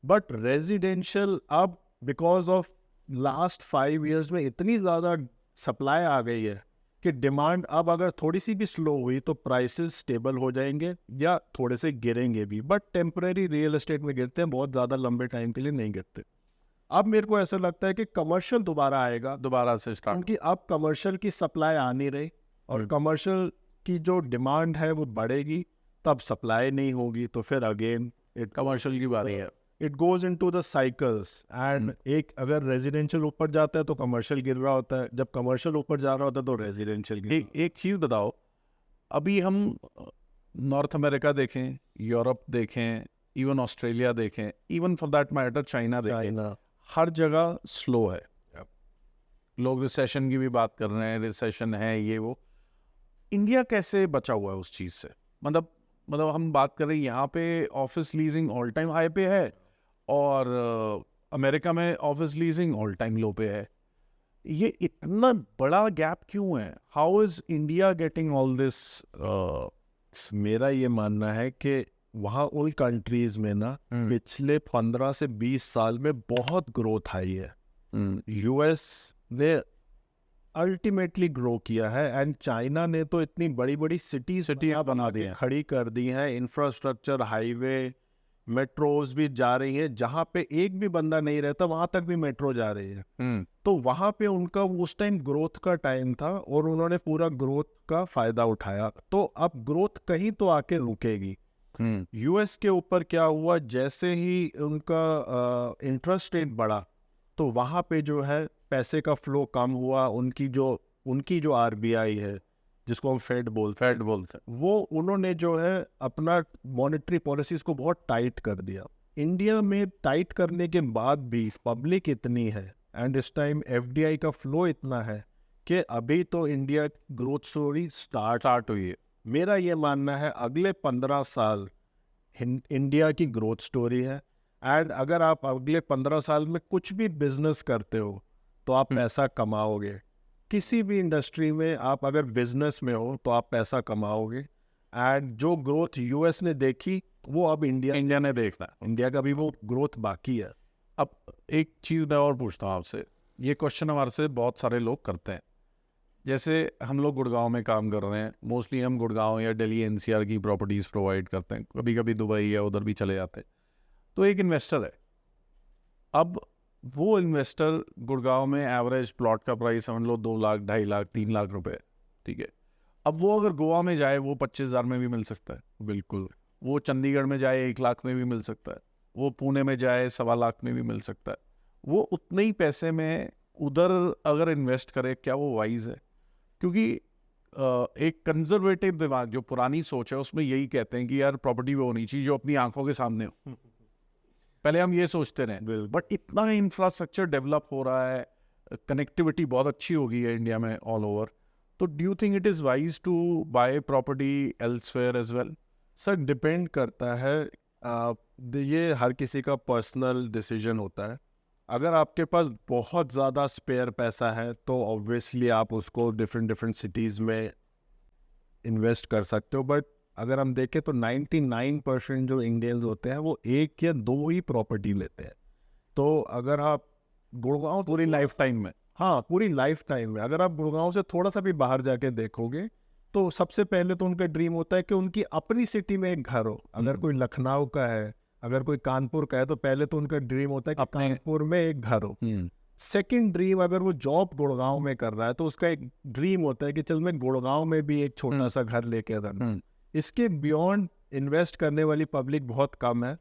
बट रेजिडेंशियल अब बिकॉज ऑफ लास्ट 5 years में इतनी ज़्यादा सप्लाई आ गई है कि डिमांड अब अगर थोड़ी सी भी स्लो हुई तो प्राइसेस स्टेबल हो जाएंगे या थोड़े से गिरेंगे भी, बट टेम्परेरी रियल एस्टेट में गिरते हैं, बहुत ज़्यादा लंबे टाइम के लिए नहीं गिरते। अब मेरे को ऐसा लगता है कि कमर्शियल दोबारा आएगा, दोबारा से स्टार्ट, क्योंकि अब कमर्शियल की सप्लाई आ नहीं रही और कमर्शियल की जो डिमांड है वो बढ़ेगी, तब सप्लाई नहीं होगी, तो फिर अगेन कमर्शियल की बारी है। It goes into the cycles and एक अगर रेजिडेंशियल ऊपर जाता है तो कमर्शियल गिर रहा होता है, जब कमर्शियल ऊपर जा रहा होता है तो रेजिडेंशियल गिर। एक चीज़ बताओ, अभी हम नॉर्थ अमेरिका देखें, यूरोप देखें, इवन ऑस्ट्रेलिया देखें, even for that matter China देखें, हर जगह स्लो है। लोग रिसेशन की भी बात कर रहे हैं, रिसेशन है ये वो। इंडिया कैसे बचा हुआ है उस चीज़ से? मतलब हम बात कर रहे हैं यहाँ पे office leasing all time high पे है, और अमेरिका में office leasing all time low पे है। ये इतना बड़ा गैप क्यों है? How is India getting all this? मेरा ये मानना है कि वहाँ उन कंट्रीज में ना पिछले 15 से 20 साल में बहुत ग्रोथ आई है। यूएस ने अल्टीमेटली ग्रो किया है एंड चाइना ने तो इतनी बड़ी बड़ी सिटीज बना दी हैं, खड़ी कर दी हैं, इंफ्रास्ट्रक्चर, हाईवे, मेट्रोज भी जा रही है, जहाँ पे एक भी बंदा नहीं रहता वहां तक भी मेट्रो जा रही है। तो वहां पे उनका उस टाइम ग्रोथ का टाइम था और उन्होंने पूरा ग्रोथ का फायदा उठाया। तो अब ग्रोथ कहीं तो आके रुकेगी। यूएस के ऊपर क्या हुआ, जैसे ही उनका इंटरेस्ट रेट बढ़ा तो वहां पे जो है पैसे का फ्लो कम हुआ। उनकी जो आरबीआई है, जिसको हम फेड बोलते हैं, वो उन्होंने जो है अपना मॉनेटरी पॉलिसीज को बहुत टाइट कर दिया। इंडिया में टाइट करने के बाद भी पब्लिक इतनी है एंड इस टाइम एफडीआई का फ्लो इतना है कि अभी तो इंडिया ग्रोथ स्टोरी स्टार्ट हुई है। मेरा ये मानना है अगले 15 साल इंडिया की ग्रोथ स्टोरी है। एंड अगर आप अगले 15 साल में कुछ भी बिजनेस करते हो तो आप पैसा कमाओगे। किसी भी इंडस्ट्री में आप अगर बिजनेस में हो तो आप पैसा कमाओगे। एंड जो ग्रोथ यूएस ने देखी वो अब इंडिया ने देखना है। इंडिया का भी वो ग्रोथ बाकी है। अब एक चीज़ मैं और पूछता हूँ आपसे, ये क्वेश्चन हमारे से बहुत सारे लोग करते हैं। जैसे हम लोग गुड़गांव में काम कर रहे हैं, मोस्टली हम गुड़गांव या दिल्ली एनसीआर की प्रॉपर्टीज़ प्रोवाइड करते हैं, कभी कभी दुबई या उधर भी चले जाते हैं। तो एक इन्वेस्टर है, अब वो इन्वेस्टर गुड़गांव में एवरेज प्लॉट का प्राइस समझ लो 2 लाख, 2.5 लाख, 3 लाख रुपए, ठीक है। अब वो अगर गोवा में जाए वो 25,000 में भी मिल सकता है, बिल्कुल। वो चंडीगढ़ में जाए 1 लाख में भी मिल सकता है, वो पुणे में जाए 1.25 लाख में भी मिल सकता है। वो उतने ही पैसे में उधर अगर इन्वेस्ट करे, क्या वो वाइज है? क्योंकि एक कंजर्वेटिव दिमाग, जो पुरानी सोच है, उसमें यही कहते हैं कि यार प्रॉपर्टी वो होनी चाहिए जो अपनी आंखों के सामने हो। पहले हम ये सोचते रहे, बट इतना इंफ्रास्ट्रक्चर डेवलप हो रहा है, कनेक्टिविटी बहुत अच्छी हो गई है इंडिया में ऑल ओवर। तो do you think it is wise to buy property elsewhere as well? Sir depend करता है, ये हर किसी का पर्सनल डिसीजन होता है। अगर आपके पास बहुत ज़्यादा स्पेयर पैसा है तो ऑब्वियसली आप उसको डिफरेंट सिटीज़ में इन्वेस्ट कर सकते हो। बट अगर हम देखें तो 99% जो इंडियंस होते हैं वो 1 या 2 ही प्रॉपर्टी लेते हैं। तो अगर आप गुड़गांव पूरी लाइफ टाइम में, हाँ पूरी लाइफ टाइम में अगर आप गुड़गांव से थोड़ा सा भी बाहर जाके देखोगे तो सबसे पहले तो उनका ड्रीम होता है कि उनकी अपनी सिटी में एक घर हो। अगर कोई लखनऊ का है, अगर कोई कानपुर का है, तो पहले तो उनका ड्रीम होता है कि कानपुर में एक घर हो। सेकंड ड्रीम, अगर वो जॉब गुड़गांव में कर रहा है तो उसका एक ड्रीम होता है कि चल मैं गुड़गांव में भी एक छोटा सा घर लेके रहूं। इसके बियॉन्ड इन्वेस्ट करने वाली पब्लिक बहुत कम है।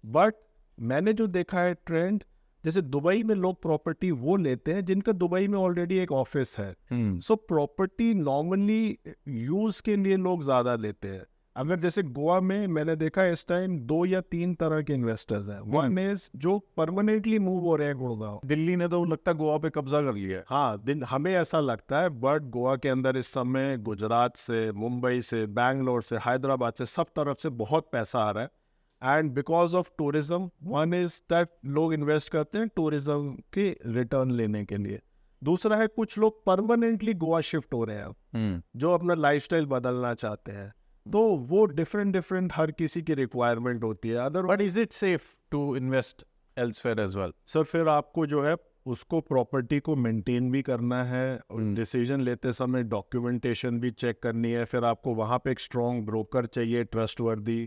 बट मैंने जो देखा है ट्रेंड, जैसे दुबई में लोग प्रॉपर्टी वो लेते हैं जिनका दुबई में ऑलरेडी एक ऑफिस है। सो प्रॉपर्टी नॉर्मली यूज के लिए लोग ज्यादा लेते हैं। अगर जैसे गोवा में मैंने देखा इस टाइम 2 या 3 तरह के इन्वेस्टर्स हैं। वन इज जो परमानेंटली मूव हो रहे हैं गुड़गांव। दिल्ली ने तो लगता है गोवा पे कब्जा कर लिया है। हाँ, हमें ऐसा लगता है, बट गोवा के अंदर इस समय गुजरात से, मुंबई से, बैंगलोर से, हैदराबाद से, सब तरफ से बहुत पैसा आ रहा है। And because of tourism, one is that लोग इन्वेस्ट करते हैं टूरिज्म के रिटर्न लेने के लिए। दूसरा है कुछ लोग परमानेंटली गोवा शिफ्ट हो रहे हैं, जो अपना लाइफस्टाइल बदलना चाहते हैं। तो वो डिफरेंट हर किसी की रिक्वायरमेंट होती है। Other but is it safe to invest elsewhere as well? Sir फिर आपको जो है उसको प्रॉपर्टी को मेंटेन भी करना है, डिसीजन लेते समय डॉक्यूमेंटेशन भी चेक करनी है। फिर आपको वहाँ पे एक स्ट्रॉन्ग ब्रोकर चाहिए, ट्रस्टवर्दी,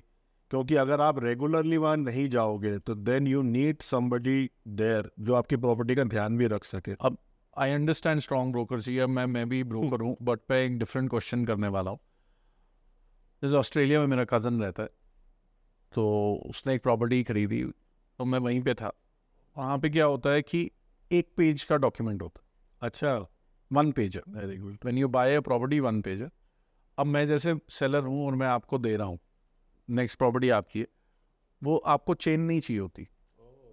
क्योंकि अगर आप रेगुलरली वहाँ नहीं जाओगे तो then you need somebody there जो आपकी प्रॉपर्टी का ध्यान भी रख सके। अब आई अंडरस्टैंड स्ट्रॉन्ग ब्रोकर चाहिए, मैं भी ब्रोकर हूँ, बट मैं एक डिफरेंट क्वेश्चन करने वाला हूँ। जैसे ऑस्ट्रेलिया में मेरा कज़न रहता है, तो उसने एक प्रॉपर्टी खरीदी, तो मैं वहीं पे था। वहाँ पे क्या होता है कि 1 पेज का डॉक्यूमेंट होता है। अच्छा, 1 पेज है। Very good. When you buy a property 1 page है। अब मैं जैसे सेलर हूँ और मैं आपको दे रहा हूँ, नेक्स्ट प्रॉपर्टी आपकी है, वो आपको चेन नहीं चाहिए होती।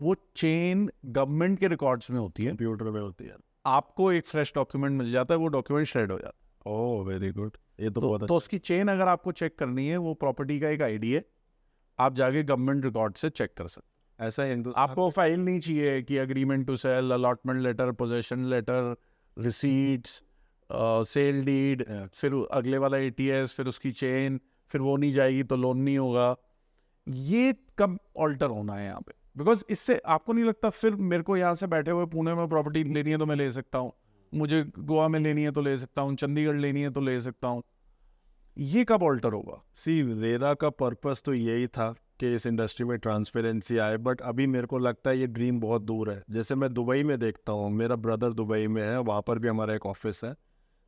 वो चेन गवर्नमेंट के रिकॉर्ड्स में होती है, कंप्यूटर में होती है। आपको एक फ्रेश डॉक्यूमेंट मिल जाता है, वो डॉक्यूमेंट श्रेड हो जाता है। ओह वेरी गुड, ये तो बहुत तो उसकी चेन अगर आपको चेक करनी है, वो प्रॉपर्टी का एक आईडी है, आप जाके गवर्नमेंट रिकॉर्ड से चेक कर सकते। ऐसा ही आपको फाइल नहीं चाहिए कि agreement to sell, allotment letter, possession letter, receipts, sale deed, फिर अगले वाला ATS, फिर उसकी चेन, फिर वो नहीं जाएगी तो लोन नहीं होगा। ये कब ऑल्टर होना है यहाँ पे? बिकॉज इससे आपको नहीं लगता फिर मेरे को यहाँ से बैठे हुए पुणे में प्रॉपर्टी लेनी है तो मैं ले सकता हूँ, मुझे गोवा में लेनी है तो ले सकता हूँ, चंडीगढ़ लेनी है तो ले सकता हूँ, ये कब ऑल्टर होगा? सी रेरा का पर्पस तो यही था कि इस इंडस्ट्री में ट्रांसपेरेंसी आए, बट अभी मेरे को लगता है ये ड्रीम बहुत दूर है। जैसे मैं दुबई में देखता हूँ, मेरा ब्रदर दुबई में है, वहाँ पर भी हमारा एक ऑफिस है।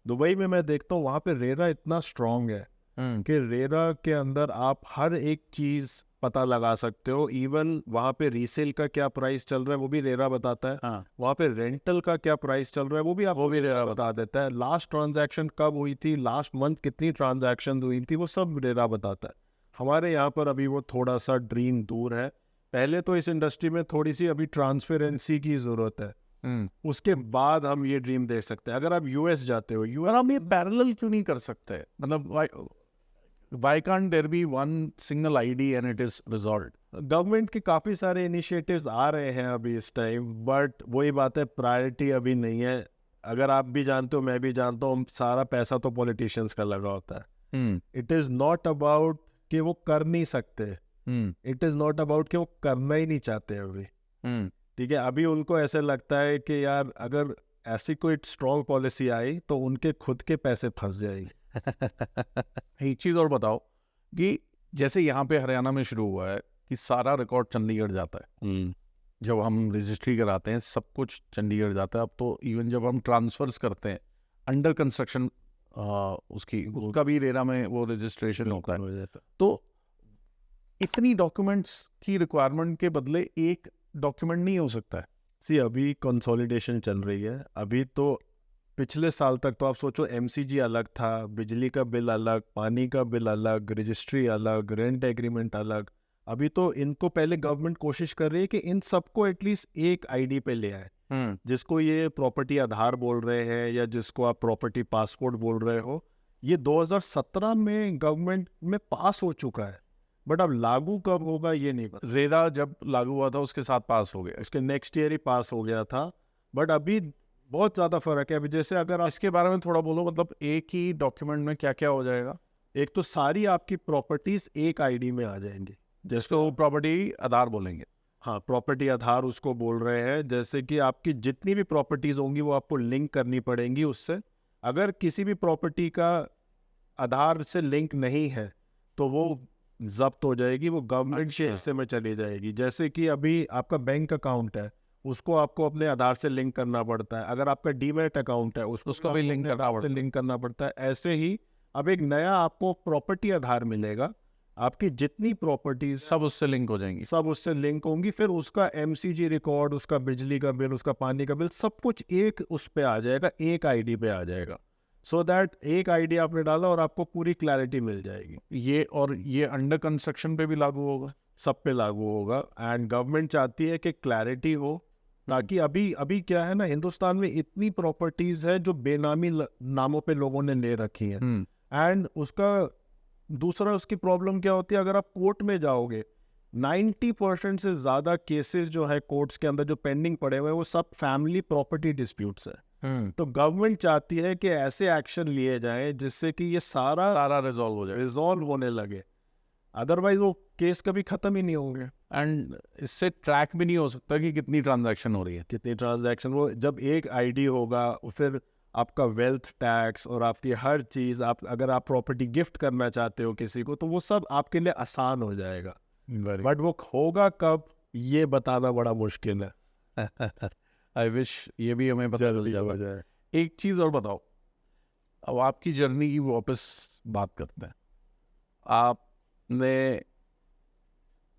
दुबई में मैं देखता हूँ वहाँ पे रेरा इतना स्ट्रांग है कि रेरा के अंदर आप हर एक चीज़ पता लगा सकते हो। इवन वहाँ पे रीसेल का क्या प्राइस चल रहा है वो भी रेरा बताता है। वहाँ पे रेंटल का क्या प्राइस चल रहा है वो भी रेरा बता देता है। लास्ट ट्रांजैक्शन कब हुई थी, लास्ट मंथ कितनी ट्रांजैक्शन हुई थी, वो सब रेरा बताता है। हमारे यहाँ पर अभी वो थोड़ा सा ड्रीम दूर है। पहले तो इस इंडस्ट्री में थोड़ी सी अभी ट्रांसपेरेंसी की ज़रूरत है। उसके बाद हम ये ड्रीम देख सकते हैं। अगर आप यूएस जाते हो, और हम ये पैरेलल क्यों नहीं कर सकते? मतलब why can't there be one single ID and it is resolved? Government के काफ़ी सारे इनिशिएटिव्स आ रहे हैं अभी इस टाइम, बट वही बात है, प्रायोरिटी अभी नहीं है। अगर आप भी जानते हो, मैं भी जानता हूँ, सारा पैसा तो पॉलिटिशियंस का लगा होता है। इट इज़ नॉट अबाउट कि वो कर नहीं सकते, इट इज़ नॉट अबाउट कि वो करना ही नहीं चाहते अभी। ठीक है, अभी उनको ऐसे लगता है कि यार अगर ऐसी कोई स्ट्रॉन्ग पॉलिसी आई तो उनके खुद के पैसे फंस जाएगी। एक चीज़ और बताओ कि जैसे यहाँ पे हरियाणा में शुरू हुआ है कि सारा रिकॉर्ड चंडीगढ़ जाता है। जब हम रजिस्ट्री कराते हैं सब कुछ चंडीगढ़ जाता है। अब तो इवन जब हम ट्रांसफर्स करते हैं अंडर कंस्ट्रक्शन उसका भी रेरा में वो रजिस्ट्रेशन होता है। तो इतनी डॉक्यूमेंट्स की रिक्वायरमेंट के बदले एक डॉक्यूमेंट नहीं हो सकता है। सी अभी कंसोलिडेशन चल रही है। अभी तो पिछले साल तक तो आप सोचो एमसीजी अलग था, बिजली का बिल अलग, पानी का बिल अलग, रजिस्ट्री अलग, रेंट एग्रीमेंट अलग। अभी तो इनको पहले गवर्नमेंट कोशिश कर रही है कि इन सबको एटलीस्ट एक आईडी पे ले आए, जिसको ये प्रॉपर्टी आधार बोल रहे हैं या जिसको आप प्रॉपर्टी पासपोर्ट बोल रहे हो। ये 2017 में गवर्नमेंट में पास हो चुका है, बट अब लागू कब होगा ये नहीं पता। रेरा जब लागू हुआ था उसके साथ पास हो गया, उसके नेक्स्ट ईयर ही पास हो गया था, बट अभी बहुत ज़्यादा फर्क है। अभी जैसे अगर आप इसके बारे में थोड़ा बोलो, मतलब एक ही डॉक्यूमेंट में क्या क्या हो जाएगा? एक तो सारी आपकी प्रॉपर्टीज एक आईडी में आ जाएंगी, जिसको प्रॉपर्टी आधार बोलेंगे। हाँ, प्रॉपर्टी आधार उसको बोल रहे हैं। जैसे कि आपकी जितनी भी प्रॉपर्टीज होंगी वो आपको लिंक करनी पड़ेंगी उससे। अगर किसी भी प्रॉपर्टी का आधार से लिंक नहीं है तो वो जब्त हो जाएगी, वो गवर्नमेंट के हिस्से में चली जाएगी। जैसे कि अभी आपका बैंक अकाउंट है, उसको आपको अपने आधार से लिंक करना पड़ता है। अगर आपका डीमैट अकाउंट है उसको भी लिंक करना पड़ता है। ऐसे ही अब एक नया आपको प्रॉपर्टी आधार मिलेगा, आपकी जितनी प्रॉपर्टीज सब उससे लिंक हो जाएंगी, सब उससे लिंक होंगी। फिर उसका एमसीजी रिकॉर्ड, उसका बिजली का बिल, उसका पानी का बिल, सब कुछ एक उस पे आ जाएगा, एक आईडी पे आ जाएगा। सो दैट एक आईडी आपने डाला और आपको पूरी क्लैरिटी मिल जाएगी। ये अंडर कंस्ट्रक्शन पे भी लागू होगा, सब पे लागू होगा। एंड गवर्नमेंट चाहती है कि क्लैरिटी हो, ताकि अभी क्या है ना, हिंदुस्तान में इतनी प्रॉपर्टीज है जो बेनामी नामों पे लोगों ने ले रखी हैं। एंड उसकी प्रॉब्लम क्या होती है, अगर आप कोर्ट में जाओगे 90% से ज़्यादा केसेस जो है कोर्ट्स के अंदर जो पेंडिंग पड़े हुए हैं वो सब फैमिली प्रॉपर्टी डिस्प्यूट्स है। तो गवर्नमेंट चाहती है कि ऐसे एक्शन लिए जाएं जिससे कि ये सारा रिजॉल्व होने लगे, अदरवाइज वो केस कभी खत्म ही नहीं होंगे। एंड इससे ट्रैक भी नहीं हो सकता कि कितनी ट्रांजैक्शन हो रही है, कितनी ट्रांजैक्शन। वो जब एक आईडी होगा, फिर आपका वेल्थ टैक्स और आपकी हर चीज़, आप अगर आप प्रॉपर्टी गिफ्ट करना चाहते हो किसी को तो वो सब आपके लिए आसान हो जाएगा। बट वो होगा कब ये बताना बड़ा मुश्किल है। आई विश ये भी हमें पता चल जाए। एक चीज़ और बताओ, अब आपकी जर्नी की वापस बात करते हैं। आपने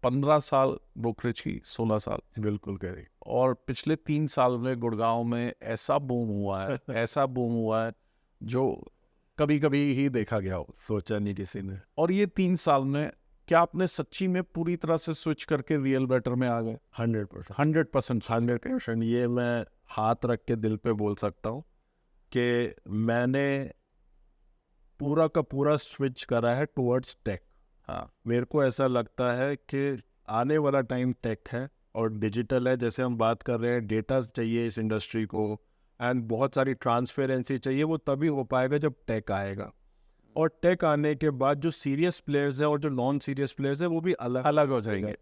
15 साल ब्रोकरेज की, 16 साल बिल्कुल करें, और पिछले 3 साल में गुड़गांव में ऐसा बूम हुआ है ऐसा बूम हुआ है जो कभी कभी ही देखा गया हो, सोचा नहीं किसी ने। और ये 3 साल में क्या आपने सच्ची में पूरी तरह से स्विच करके रियल बेटर में आ गए? 100%। ये मैं हाथ रख के दिल पे बोल सकता हूँ कि मैंने पूरा का पूरा स्विच करा है टुवर्ड्स टेक। हाँ, मेरे को ऐसा लगता है कि आने वाला टाइम टेक है और डिजिटल है। जैसे हम बात कर रहे हैं, डेटा चाहिए इस इंडस्ट्री को एंड बहुत सारी ट्रांसपेरेंसी चाहिए। वो तभी हो पाएगा जब टेक आएगा, और टेक आने के बाद जो सीरियस प्लेयर्स हैं और जो नॉन सीरियस प्लेयर्स हैं वो भी अलग हो जाएंगे।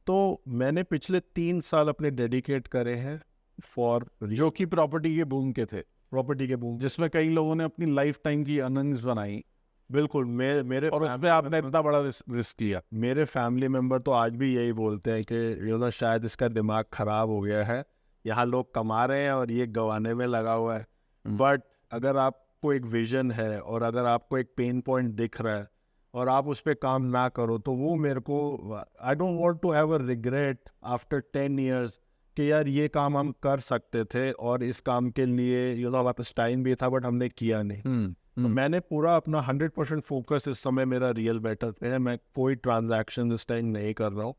तो मैंने पिछले 3 साल अपने डेडिकेट करे हैं फॉर जो कि प्रॉपर्टी के बूम के थे, प्रॉपर्टी के बूम, जिसमें कई लोगों ने अपनी लाइफ टाइम की अर्निंग्स बनाई। बिल्कुल, मेरे और उसमें आपने इतना बड़ा रिस्क लिया। मेरे फैमिली मेम्बर तो आज भी यही बोलते हैं कि शायद इसका दिमाग खराब हो गया है, यहाँ लोग कमा रहे हैं और ये गंवाने में लगा हुआ है। बट अगर आपको एक विजन है और अगर आपको एक पेन पॉइंट दिख रहा है और आप उस पर काम ना करो तो वो मेरे को, I don't want to have a regret after 10 years कि यार ये काम हम कर सकते थे और इस काम के लिए हमारे पास टाइम भी था बट हमने किया नहीं। तो मैंने पूरा अपना 100% फोकस इस समय मेरा रियल बेटर पे है। मैं कोई ट्रांजैक्शन इस टाइम नहीं कर रहा हूँ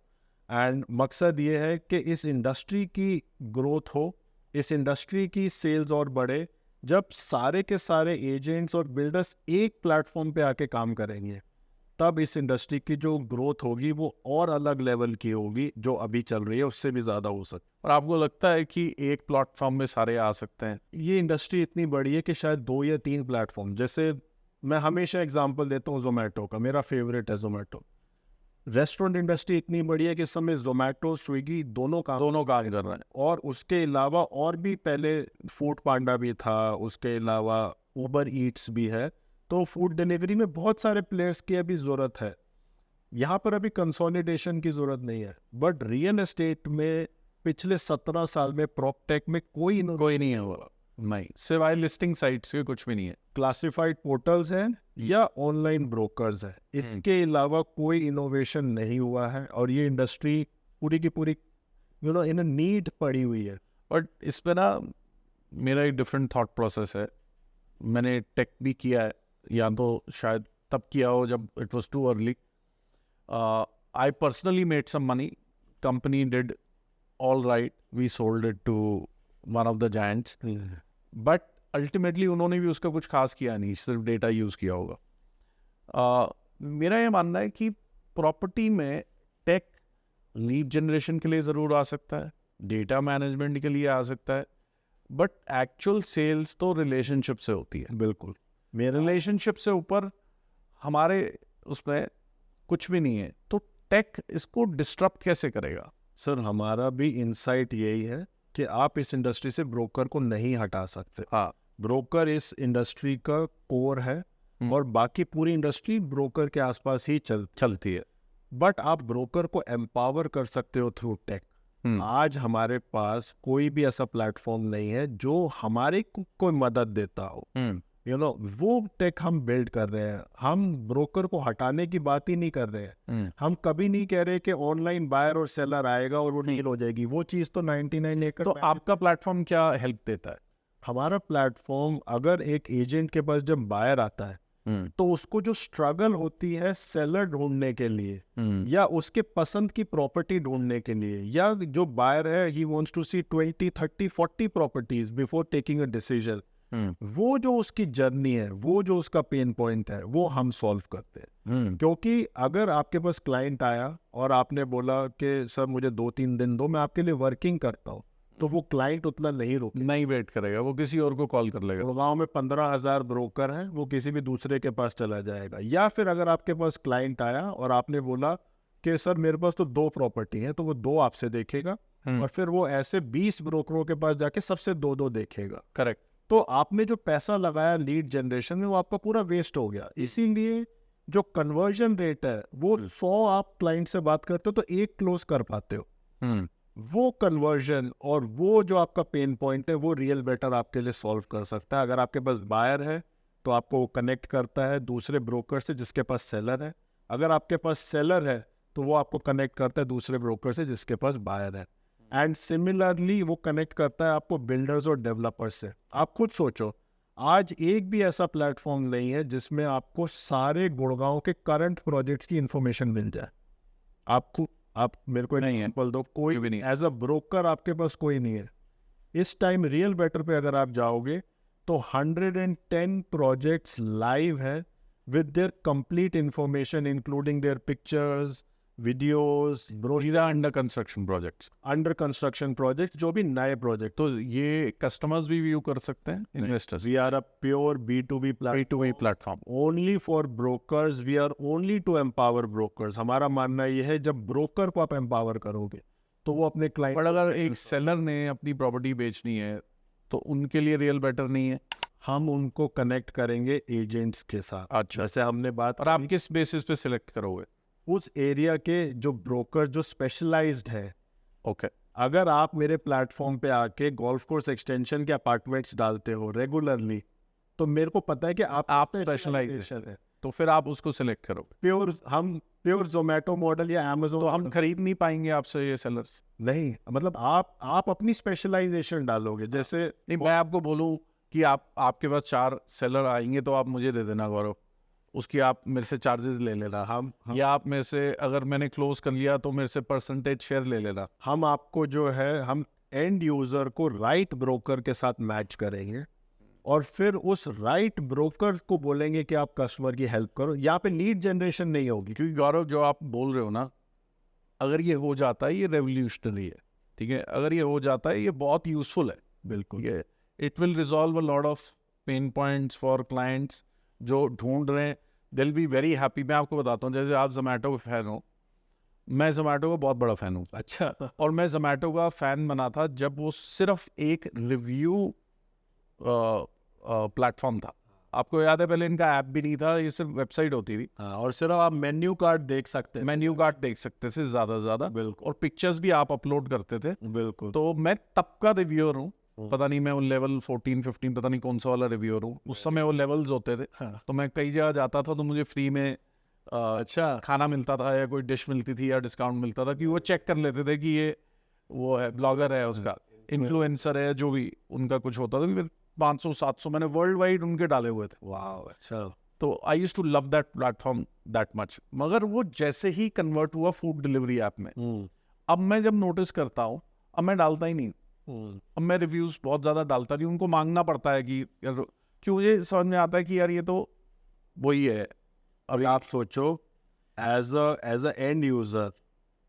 एंड मकसद ये है कि इस इंडस्ट्री की ग्रोथ हो इस इंडस्ट्री की सेल्स और बढ़े जब सारे के सारे एजेंट्स और बिल्डर्स एक प्लेटफॉर्म पे आके काम करेंगे, तब इस इंडस्ट्री की जो ग्रोथ होगी वो और अलग लेवल की होगी, जो अभी चल रही है उससे भी ज़्यादा हो सकती और आपको लगता है कि एक प्लेटफॉर्म में सारे आ सकते हैं? है। ये इंडस्ट्री इतनी बड़ी है कि शायद 2 या 3 प्लेटफॉर्म, जैसे मैं हमेशा एग्जांपल देता हूँ जोमेटो का, मेरा फेवरेट है जोमेटो। रेस्टोरेंट इंडस्ट्री इतनी बड़ी है कि इस समय जोमेटो स्विगी दोनों काम कर रहे हैं। और उसके अलावा और भी पहले फूड पांडा भी था, उसके अलावा उबर ईट्स भी है। तो फूड डिलीवरी में बहुत सारे प्लेयर्स की अभी ज़रूरत है। यहाँ पर अभी कंसोलिडेशन की ज़रूरत नहीं है, बट रियल एस्टेट में पिछले 17 साल में प्रॉपटेक में कोई नहीं है हुआ, नहीं, सिवाय लिस्टिंग साइट्स के कुछ भी नहीं है। क्लासिफाइड पोर्टल्स हैं या ऑनलाइन ब्रोकर्स है, इसके अलावा कोई इनोवेशन नहीं हुआ है और ये इंडस्ट्री पूरी की पूरी इन नीड पड़ी हुई है। बट इसमें ना मेरा एक डिफरेंट थॉट प्रोसेस है। मैंने टेक भी किया है, या तो शायद तब किया हो जब it was too early. I personally made some money, company did all right, we sold it to one of the giants, but ultimately उन्होंने भी उसका कुछ खास किया नहीं, सिर्फ डेटा यूज़ किया होगा। मेरा ये मानना है कि प्रॉपर्टी में टेक लीड जनरेशन के लिए ज़रूर आ सकता है, डेटा मैनेजमेंट के लिए आ सकता है, बट एक्चुअल सेल्स तो रिलेशनशिप से होती है। बिल्कुल, मेरे रिलेशनशिप से ऊपर हमारे उसमें कुछ भी नहीं है, तो टेक इसको डिस्टर्ब कैसे करेगा? सर हमारा भी इंसाइट यही है कि आप इस इंडस्ट्री से ब्रोकर को नहीं हटा सकते। हाँ, ब्रोकर इस इंडस्ट्री का कोर है और बाकी पूरी इंडस्ट्री ब्रोकर के आसपास ही चलती है। बट आप ब्रोकर को एम्पावर कर सकते हो थ्रू टेक। आज हमारे पास कोई भी ऐसा प्लेटफॉर्म नहीं है जो हमारे को कोई मदद देता हो। वो टेक हम बिल्ड कर रहे हैं। हम ब्रोकर को हटाने की बात ही नहीं कर रहे हैं। हम कभी नहीं कह रहे कि ऑनलाइन बायर और सेलर आएगा और वो डील हो जाएगी। वो चीज़ तो 99 एकड़। तो आपका प्लेटफॉर्म क्या हेल्प देता है? हमारा प्लेटफॉर्म, अगर एक एजेंट के पास जब बायर आता है तो उसको जो स्ट्रगल होती है सेलर ढूंढने के लिए या उसके पसंद की प्रॉपर्टी ढूंढने के लिए, या जो बायर है he wants to see 20, 30, 40 properties before taking a decision, वो जो उसकी जर्नी है, वो जो उसका पेन पॉइंट है, वो हम सॉल्व करते हैं। क्योंकि अगर आपके पास क्लाइंट आया और आपने बोला कि सर मुझे 2-3 दिन दो, मैं आपके लिए वर्किंग करता हूँ, तो वो क्लाइंट उतना नहीं वेट करेगा, वो किसी और को कॉल कर लेगा। गुड़गांव में 15,000 ब्रोकर हैं, वो किसी भी दूसरे के पास चला जाएगा। या फिर अगर आपके पास क्लाइंट आया और आपने बोला कि सर मेरे पास तो 2 प्रॉपर्टी है, तो वो 2 आपसे देखेगा और फिर वो ऐसे 20 ब्रोकरों के पास जाके सबसे 2-2 देखेगा। करेक्ट। तो आपने जो पैसा लगाया लीड जनरेशन में, वो आपका पूरा वेस्ट हो गया। इसीलिए जो कन्वर्जन रेट है वो 100 आप क्लाइंट से बात करते हो तो 1 क्लोज कर पाते हो। वो कन्वर्जन और वो जो आपका पेन पॉइंट है वो रियल बेटर आपके लिए सॉल्व कर सकता है। अगर आपके पास बायर है तो आपको वो कनेक्ट करता है दूसरे ब्रोकर से जिसके पास सेलर है। अगर आपके पास सेलर है तो वो आपको कनेक्ट करता है दूसरे ब्रोकर से जिसके पास बायर है। एंड सिमिलरली वो कनेक्ट करता है आपको बिल्डर्स और डेवलपर्स से। आप खुद सोचो, आज एक भी ऐसा प्लेटफॉर्म नहीं है जिसमें आपको सारे गुड़गांव के करंट प्रोजेक्ट्स की इंफॉर्मेशन मिल जाए। आप मेरे को नहीं है, बोल दो, कोई भी नहीं। एज अ ब्रोकर आपके पास कोई नहीं है। इस टाइम रियल बेटर पे अगर आप जाओगे तो 110 प्रोजेक्ट्स लाइव है with their complete information including their pictures, videos, under construction projects, जो भी नए प्रोजेक्ट। तो ये कस्टमर्स भी व्यू कर सकते हैं, investors. We are a pure B2B platform only for brokers. We are only to empower brokers. हमारा मानना यह है जब ब्रोकर को आप एम्पावर करोगे तो वो अपने क्लाइंट। पर अगर एक सेलर ने अपनी प्रॉपर्टी बेचनी है तो उनके लिए रियल बेटर नहीं है। हम उनको कनेक्ट करेंगे एजेंट्स के साथ। अच्छा, जैसे हमने बात। और आप किस बेसिस पे सिलेक्ट करोगे? उस एरिया के जो ब्रोकर जो स्पेशलाइज्ड है। ओके। अगर आप मेरे प्लेटफॉर्म पे आके गोल्फ कोर्स एक्सटेंशन के अपार्टमेंट्स डालते हो रेगुलरली, तो मेरे को पता है कि आप स्पेशलाइजेशन है, तो फिर आप उसको सिलेक्ट करो। प्योर जोमेटो मॉडल या अमेज़न, तो हम खरीद नहीं पाएंगे आपसे ये सेलर्स। नहीं, मतलब आप अपनी स्पेशलाइजेशन डालोगे। जैसे नहीं, मैं आपको बोलूं कि आपके पास 4 सेलर आएंगे तो आप मुझे दे देना गौरव, उसकी आप मेरे से चार्जेस ले लेना। हम या आप मेरे से, अगर मैंने क्लोज कर लिया तो मेरे से परसेंटेज शेयर ले लेना। हम आपको जो है हम एंड यूजर को राइट ब्रोकर के साथ मैच करेंगे और फिर उस राइट ब्रोकर को बोलेंगे कि आप कस्टमर की हेल्प करो, यहाँ पे लीड जनरेशन नहीं होगी। क्योंकि गौरव जो आप बोल रहे हो ना, अगर ये हो जाता है ये रेवोल्यूशनरी है, ठीक है, अगर ये हो जाता है ये बहुत यूजफुल है, बिल्कुल। ठीक है, it will resolve a lot of pen points for clients जो ढूंढ रहे हैं, they will be very happy. मैं आपको बताता हूँ, जैसे आप जोमेटो के फैन हो, मैं जोमेटो का बहुत बड़ा फ़ैन हूँ। अच्छा। और मैं जोमेटो का फ़ैन बना था जब वो सिर्फ एक रिव्यू प्लेटफॉर्म था। आपको याद है पहले इनका ऐप भी नहीं था, ये सिर्फ वेबसाइट होती थी। हाँ, और सिर्फ आप मेन्यू कार्ड देख सकते हैं। मेन्यू कार्ड देख सकते थे ज़्यादा से ज़्यादा, बिल्कुल और पिक्चर्स भी आप अपलोड करते थे। बिल्कुल। तो मैं तब का रिव्यूअर हूँ, पता नहीं मैं वो लेवल 14-15 पता नहीं कौन सा वाला रिव्यूअर हूँ, उस समय वो लेवल्स होते थे। हाँ। तो मैं कई जगह जाता था तो मुझे फ्री में अच्छा। खाना मिलता था या कोई डिश मिलती थी या डिस्काउंट मिलता था, कि वो चेक कर लेते थे कि ये वो है ब्लॉगर है, उसका इन्फ्लुएंसर है, जो भी उनका कुछ होता था। फिर 500-700 मैंने वर्ल्ड वाइड उनके डाले हुए थे। वाह। अच्छा। तो I used to love that platform that much. मगर वो जैसे ही कन्वर्ट हुआ फूड डिलीवरी ऐप में, अब मैं जब नोटिस करता हूँ, अब मैं डालता ही नहीं। अब मैं रिव्यूज बहुत ज़्यादा डालता नहीं, उनको मांगना पड़ता है कि यार, क्यों, मुझे समझ में आता है कि यार ये तो वही है। अभी आप सोचो, एज अ एंड यूजर,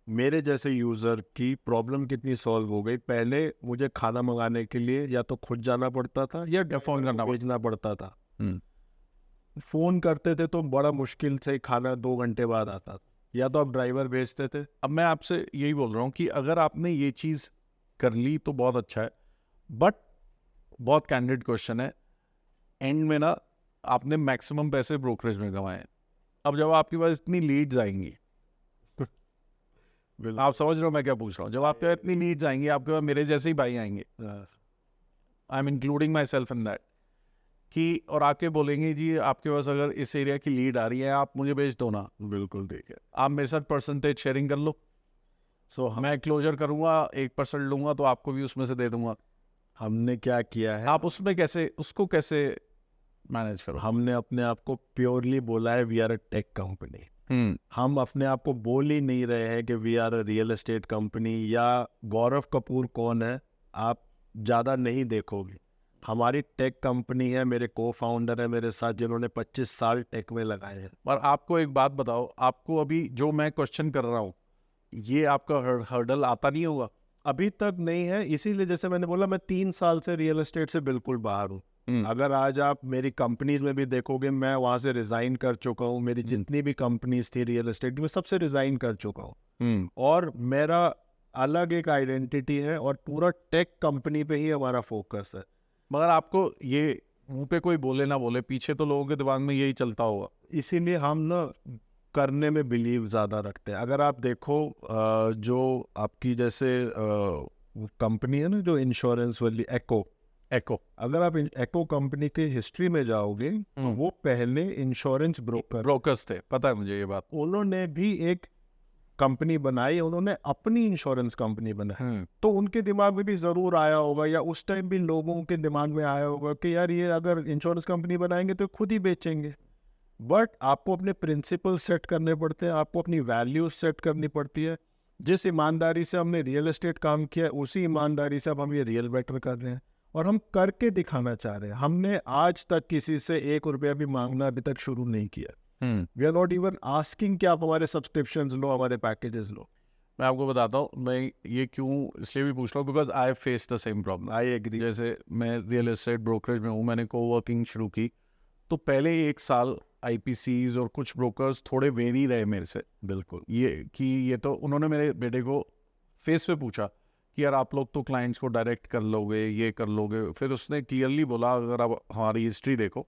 मेरे जैसे यूजर की प्रॉब्लम कितनी सॉल्व हो गई। पहले मुझे खाना मंगाने के लिए या तो खुद जाना पड़ता था या फोन करना भेजना पड़ता था। फोन करते थे तो बड़ा मुश्किल से खाना 2 घंटे बाद आता था, या तो आप ड्राइवर भेजते थे। अब मैं आपसे यही बोल रहा हूँ कि अगर आपने ये चीज़ कर ली तो बहुत अच्छा है, बट बहुत कैंडिड क्वेश्चन है, एंड में ना आपने मैक्सिमम पैसे ब्रोकरेज में कमाए हैं। अब जब आपके पास इतनी लीड्स आएंगी, आप समझ रहे हो मैं क्या पूछ रहा हूँ, जब आपके पास इतनी लीड्स आएंगी, आपके पास मेरे जैसे ही भाई आएंगे, I am including my self in that, कि और आके बोलेंगे जी आपके पास अगर इस एरिया की लीड आ रही है, आप मुझे भेज दो ना। बिल्कुल ठीक है। आप मेरे साथ परसेंटेज शेयरिंग कर लो, सो मैं क्लोजर करूंगा, 1% लूंगा तो आपको भी उसमें से दे दूंगा। हमने क्या किया है, आप उसमें कैसे, उसको कैसे मैनेज करो? हमने अपने आप को प्योरली बोला है we are a tech company. हम अपने आप को बोल ही नहीं रहे हैं कि we are a real estate company या गौरव कपूर कौन है आप ज़्यादा नहीं देखोगे। हमारी टेक कंपनी है, मेरे को फाउंडर है मेरे साथ जिन्होंने 25 साल टेक में लगाए हैं। और आपको एक बात बताओ, आपको अभी जो मैं क्वेश्चन कर रहा हूँ, ये आपका हर्डल आता नहीं होगा? अभी तक नहीं है, इसीलिए जैसे मैंने बोला मैं 3 साल से रियल एस्टेट से बिल्कुल बाहर हूँ। अगर आज आप मेरी कंपनीज में भी देखोगे, मैं वहां से रिजाइन कर चुका हूँ। मेरी जितनी भी कंपनीज थी रियल एस्टेट में, सबसे रिजाइन कर चुका हूँ, और मेरा अलग एक आइडेंटिटी है और पूरा टेक कंपनी पे ही हमारा फोकस है। मगर आपको ये मुंह पे कोई बोले ना बोले, पीछे तो लोगों के दिमाग में यही चलता होगा। इसीलिए हम ना करने में बिलीव ज़्यादा रखते हैं। अगर आप देखो जो आपकी जैसे कंपनी है ना जो इंश्योरेंस वाली, एको, अगर आप एको कंपनी के हिस्ट्री में जाओगे तो वो पहले इंश्योरेंस ब्रोकर्स थे, पता है मुझे ये बात। उन्होंने भी एक कंपनी बनाई, उन्होंने अपनी इंश्योरेंस कंपनी बनाई। तो उनके दिमाग में भी जरूर आया होगा, या उस टाइम भी लोगों के दिमाग में आया होगा कि यार ये अगर इंश्योरेंस कंपनी बनाएंगे तो खुद ही बेचेंगे। बट आपको अपने प्रिंसिपल सेट करने पड़ते हैं, आपको अपनी वैल्यूज सेट करनी पड़ती है। जिस ईमानदारी से हमने रियल एस्टेट काम किया, उसी ईमानदारी से अब हम ये रियल बेटर कर रहे हैं, और हम करके दिखाना चाह रहे हैं। हमने आज तक किसी से 1 रुपया भी मांगना अभी तक शुरू नहीं किया। We are not even asking कि आप हमारे सब्सक्रिप्शंस लो, हमारे पैकेजेस लो। मैं आपको बताता हूँ, मैं ये क्यों इसलिए भी पूछ रहा हूँ, because I face the same problem. I agree. जैसे मैं रियल एस्टेट ब्रोकरेज में हूँ, मैंने कोवर्किंग शुरू की, तो पहले 1 साल आईपीसीज और कुछ ब्रोकर्स थोड़े वेरी रहे मेरे से। बिल्कुल। ये तो उन्होंने मेरे बेटे को फेस पे पूछा कि यार आप लोग तो क्लाइंट्स को डायरेक्ट कर लोगे, ये कर लोगे। फिर उसने क्लियरली बोला, अगर आप हमारी हिस्ट्री देखो,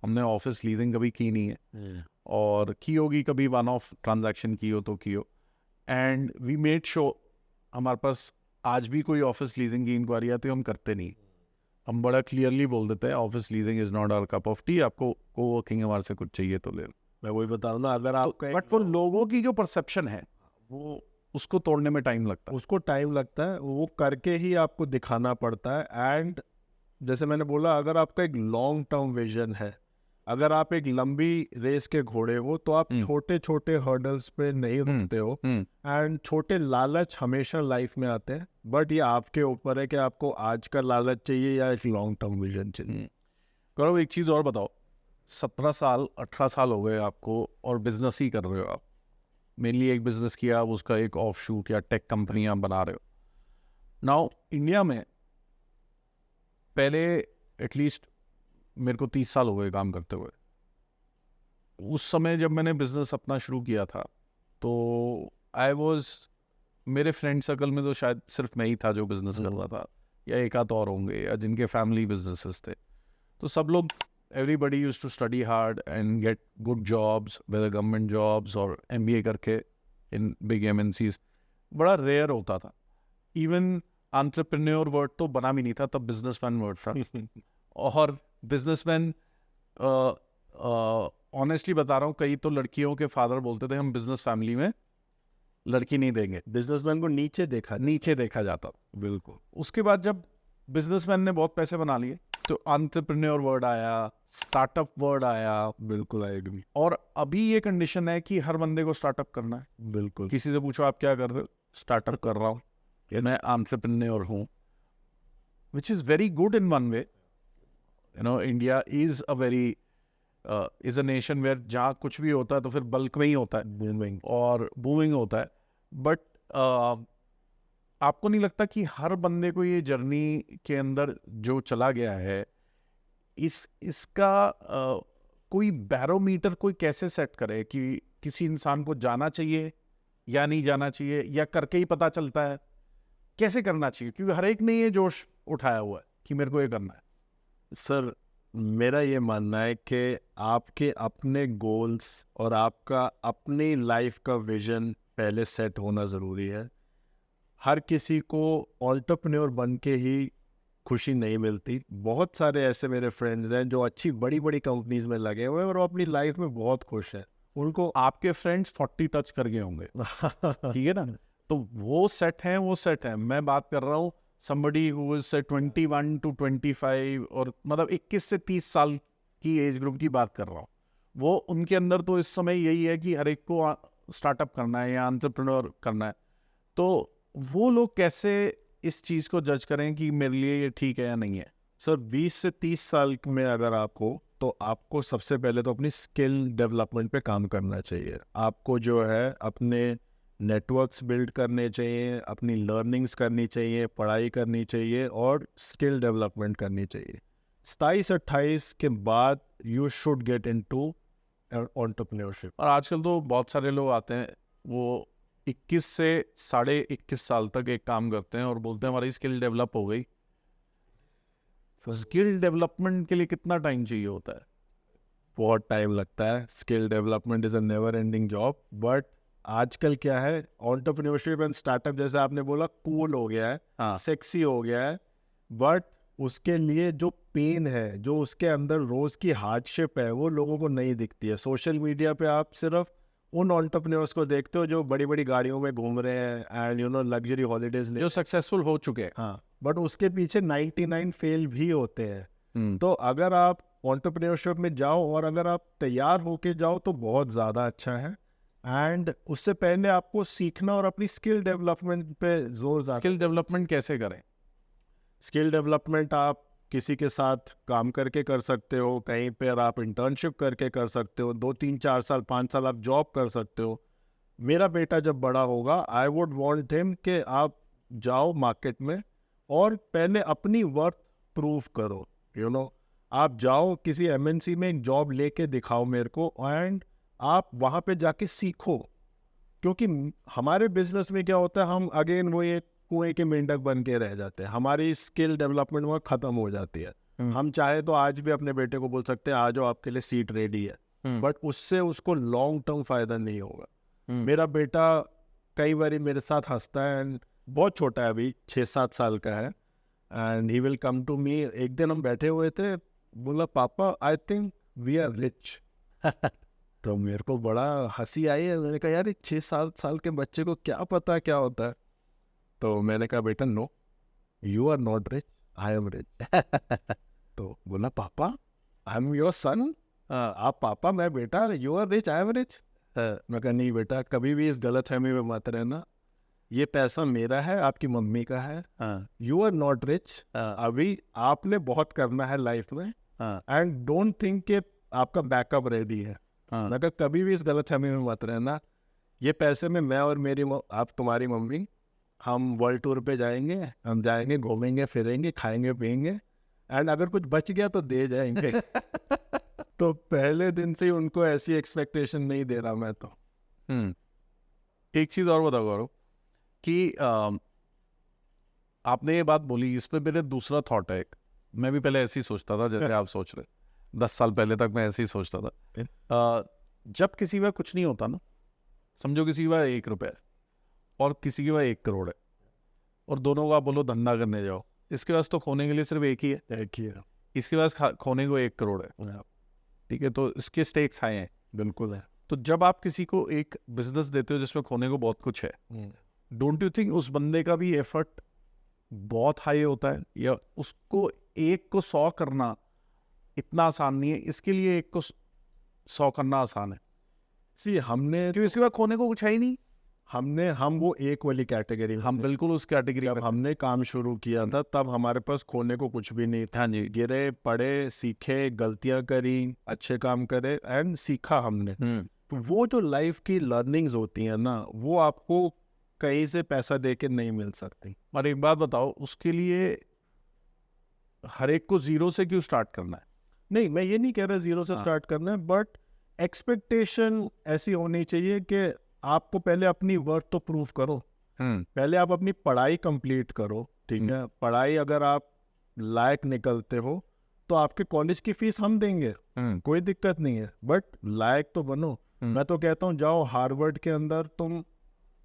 हमने ऑफिस लीजिंग कभी की नहीं है, और की होगी कभी वन ऑफ ट्रांजैक्शन की हो तो की हो, एंड वी मेड शो, हमारे पास आज भी कोई ऑफिस लीजिंग की इंक्वायरी आती है, हम करते नहीं। हम बड़ा क्लियरली बोल देते हैं office leasing is not our cup of tea, आपको कोवर्किंग हमारे से कुछ चाहिए तो ले लो। मैं वही बता रहा हूँ ना, अगर आपका बट वो लोगों की जो परसेप्शन है, वो उसको तोड़ने में टाइम लगता है। उसको टाइम लगता है, वो करके ही आपको दिखाना पड़ता है। एंड जैसे मैंने बोला, अगर आपका एक लॉन्ग टर्म विजन है, अगर आप एक लंबी रेस के घोड़े हो तो आप छोटे छोटे हर्डल्स पे नहीं रुकते हो, एंड छोटे लालच हमेशा लाइफ में आते हैं, बट ये आपके ऊपर है कि आपको आज का लालच चाहिए या एक लॉन्ग टर्म विजन चाहिए। गौरव, एक चीज़ और बताओ, 17 साल 18 साल हो गए आपको और बिजनेस ही कर रहे हो आप, मेनली एक बिजनेस किया, अब उसका एक ऑफ शूट या टेक कंपनी आप बना रहे हो। नाउ इंडिया में पहले एटलीस्ट मेरे को 30 साल हो गए काम करते हुए, उस समय जब मैंने बिजनेस अपना शुरू किया था तो आई वॉज, मेरे फ्रेंड सर्कल में तो शायद सिर्फ मैं ही था जो बिजनेस कर रहा था, या एक आध और होंगे या जिनके फैमिली बिजनेसेस थे। तो सब लोग, everybody used to study hard and get good jobs, whether government jobs और MBA करके in big MNCs, बड़ा रेयर होता था। इवन एंटरप्रेन्योर वर्ड तो बना भी नहीं था तब, बिजनेसमैन वर्ड था। और बिजनेसमैन, ऑनेस्टली बता रहा हूँ, कई तो लड़कियों के फादर बोलते थे हम बिजनेस फैमिली में लड़की नहीं देंगे, बिजनेसमैन को नीचे देखा जाता। बिल्कुल। उसके बाद जब बिजनेसमैन ने बहुत पैसे बना लिए तो एंटरप्रेन्योर वर्ड आया, स्टार्टअप वर्ड आया। बिल्कुल, आई एग्री। और अभी ये कंडीशन है कि हर बंदे को स्टार्टअप करना है। बिल्कुल। किसी से पूछो आप क्या कर रहे हो, स्टार्टअप कर रहा हूँ, मैं एंटरप्रेन्योर हूँ, which is very good in one way. You know, India is a nation where जहाँ कुछ भी होता है तो फिर बल्क में ही होता है, बूमिंग होता है। बट आपको नहीं लगता कि हर बंदे को ये जर्नी के अंदर जो चला गया है, इसका कोई बैरोमीटर कोई कैसे सेट करे कि किसी इंसान को जाना चाहिए या नहीं जाना चाहिए, या करके ही पता चलता है, कैसे करना चाहिए? क्योंकि हर एक ने ये जोश उठाया हुआ है कि मेरे को ये करना है। सर, मेरा ये मानना है कि आपके अपने गोल्स और आपका अपनी लाइफ का विजन पहले सेट होना ज़रूरी है। हर किसी को एंटरप्रेन्योर बन के ही खुशी नहीं मिलती। बहुत सारे ऐसे मेरे फ्रेंड्स हैं जो अच्छी बड़ी बड़ी कंपनीज में लगे हुए हैं और वो अपनी लाइफ में बहुत खुश हैं। उनको आपके फ्रेंड्स 40 टच कर गए होंगे, ठीक है ना? तो वो सेट हैं। मैं बात कर रहा हूँ somebody who is say 21 to 25, और मतलब 21 से 30 साल की एज ग्रुप की बात कर रहा हूँ। वो उनके अंदर तो इस समय यही है कि हर एक को स्टार्टअप करना है या एंटरप्रेन्योर करना है। तो वो लोग कैसे इस चीज़ को जज करें कि मेरे लिए ये ठीक है या नहीं है? सर, 20 से 30 साल में अगर आप हो तो आपको सबसे पहले तो अपनी स्किल डेवलपमेंट पे काम करना चाहिए। आपको जो है अपने नेटवर्क्स बिल्ड करने चाहिए, अपनी लर्निंग्स करनी चाहिए, पढ़ाई करनी चाहिए और स्किल डेवलपमेंट करनी चाहिए। 27-28 के बाद you should get into entrepreneurship. और आजकल तो बहुत सारे लोग आते हैं, वो 21 से 21.5 साल तक एक काम करते हैं और बोलते हैं हमारी स्किल डेवलप हो गई। स्किल डेवलपमेंट के लिए कितना टाइम चाहिए होता है? बहुत टाइम लगता है। Skill development is a never ending job. But आजकल क्या है, एंटरप्रेन्योरशिप एंड स्टार्टअप जैसे आपने बोला कूल हो गया है, हाँ। सेक्सी हो गया है, बट उसके लिए जो पेन है, जो उसके अंदर रोज की हार्डशिप है, वो लोगों को नहीं दिखती है। सोशल मीडिया पे आप सिर्फ उन एंटरप्रेन्योर्स को देखते हो जो बड़ी बड़ी गाड़ियों में घूम रहे हैं एंड लग्जरी हॉलीडेज जो सक्सेसफुल हो चुके हैं। हाँ, बट उसके पीछे 99 फेल भी होते हैं। तो अगर आप एंटरप्रेन्योरशिप में जाओ और अगर आप तैयार होके जाओ तो बहुत ज़्यादा अच्छा है। एंड उससे पहले आपको सीखना और अपनी स्किल डेवलपमेंट पे जोर ज़्यादा। स्किल डेवलपमेंट कैसे करें? स्किल डेवलपमेंट आप किसी के साथ काम करके कर सकते हो, कहीं पर आप इंटर्नशिप करके कर सकते हो, 2-3-4 साल 5 साल आप जॉब कर सकते हो। मेरा बेटा जब बड़ा होगा, आई वुड वांट हिम कि आप जाओ मार्केट में और पहले अपनी वर्थ प्रूव करो। आप जाओ किसी एमएनसी में जॉब लेके दिखाओ मेरे को, एंड आप वहाँ पे जाके सीखो। क्योंकि हमारे बिजनेस में क्या होता है, हम अगेन वो ये कुएं के मेंढक बन के रह जाते हैं। हमारी स्किल डेवलपमेंट वहाँ खत्म हो जाती है। हम चाहे तो आज भी अपने बेटे को बोल सकते हैं आ जाओ आपके लिए सीट रेडी है, बट उससे उसको लॉन्ग टर्म फायदा नहीं होगा। मेरा बेटा कई बार मेरे साथ हंसता है, एंड बहुत छोटा है अभी, 6-7 साल का है, and he will come to me. एक दिन हम बैठे हुए थे, बोला पापा I think we are rich. तो मेरे को बड़ा हंसी आई है। मैंने कहा यार 6-7 साल के बच्चे को क्या पता क्या होता है। तो मैंने कहा बेटा no, you are not rich, I am rich. तो बोला पापा आई एम योर सन, आप पापा मैं बेटा, you are rich I am rich. मैं कहा नहीं बेटा, कभी भी इस गलत फहमी में मत रहना, ये पैसा मेरा है, आपकी मम्मी का है, यू आर नॉट रिच, अभी आपने बहुत करना है लाइफ में, एंड डोंट थिंक कि आपका बैकअप रेडी है। मैं कहा कभी भी इस गलत फहमी में मत रहना, ये पैसे में मैं और मेरी आप तुम्हारी मम्मी हम वर्ल्ड टूर पे जाएंगे, हम जाएंगे घूमेंगे फिरेंगे खाएंगे पिएंगे, एंड अगर कुछ बच गया तो दे जाएंगे। तो पहले दिन से ही उनको ऐसी एक्सपेक्टेशन नहीं दे रहा मैं तो। एक चीज और बताओ गौरव कि आपने ये बात बोली, इस पे मेरे दूसरा थॉट है एक। मैं भी पहले ऐसे ही सोचता था जैसे आप सोच रहे, 10 साल पहले तक मैं ऐसे ही सोचता था। जब किसी का कुछ नहीं होता ना, समझो किसी के पास 1 रुपया है और किसी के पास 1 करोड़ है, और दोनों का बोलो धंधा करने जाओ, इसके पास तो खोने के लिए सिर्फ एक ही है, इसके पास खोने को 1 करोड़ है, ठीक है, तो इसके स्टेक्स हाई हैं। बिल्कुल है। तो जब आप किसी को एक बिजनेस देते हो जिसमें खोने को बहुत कुछ है, डोंट यू थिंक उस बंदे का भी एफर्ट बहुत हाई होता है, या उसको 1 को 100 करना इतना आसान नहीं है, इसके लिए 1 को 100 करना आसान है? हमने क्यों, इसके बाद खोने को कुछ है ही नहीं। हम वो एक वाली कैटेगरी, हम बिल्कुल उस कैटेगरी जब हमने काम शुरू किया था तब हमारे पास खोने को कुछ भी नहीं था। हाँ जी। गिरे पड़े, सीखे, गलतियां करी, अच्छे काम करे एंड सीखा हमने। तो वो जो लाइफ की लर्निंग्स होती हैं ना, वो आपको कहीं से पैसा दे के नहीं मिल सकती। और एक बात बताओ, उसके लिए हर एक को जीरो से क्यों स्टार्ट करना है? नहीं, मैं ये नहीं कह रहा जीरो से स्टार्ट करना है, बट एक्सपेक्टेशन ऐसी होनी चाहिए कि आपको पहले अपनी वर्थ तो प्रूव करो। पहले आप अपनी पढ़ाई कंप्लीट करो, ठीक है, पढ़ाई अगर आप लायक निकलते हो तो आपके कॉलेज की फीस हम देंगे, कोई दिक्कत नहीं है, बट लायक तो बनो। मैं तो कहता हूँ जाओ हार्वर्ड के अंदर तुम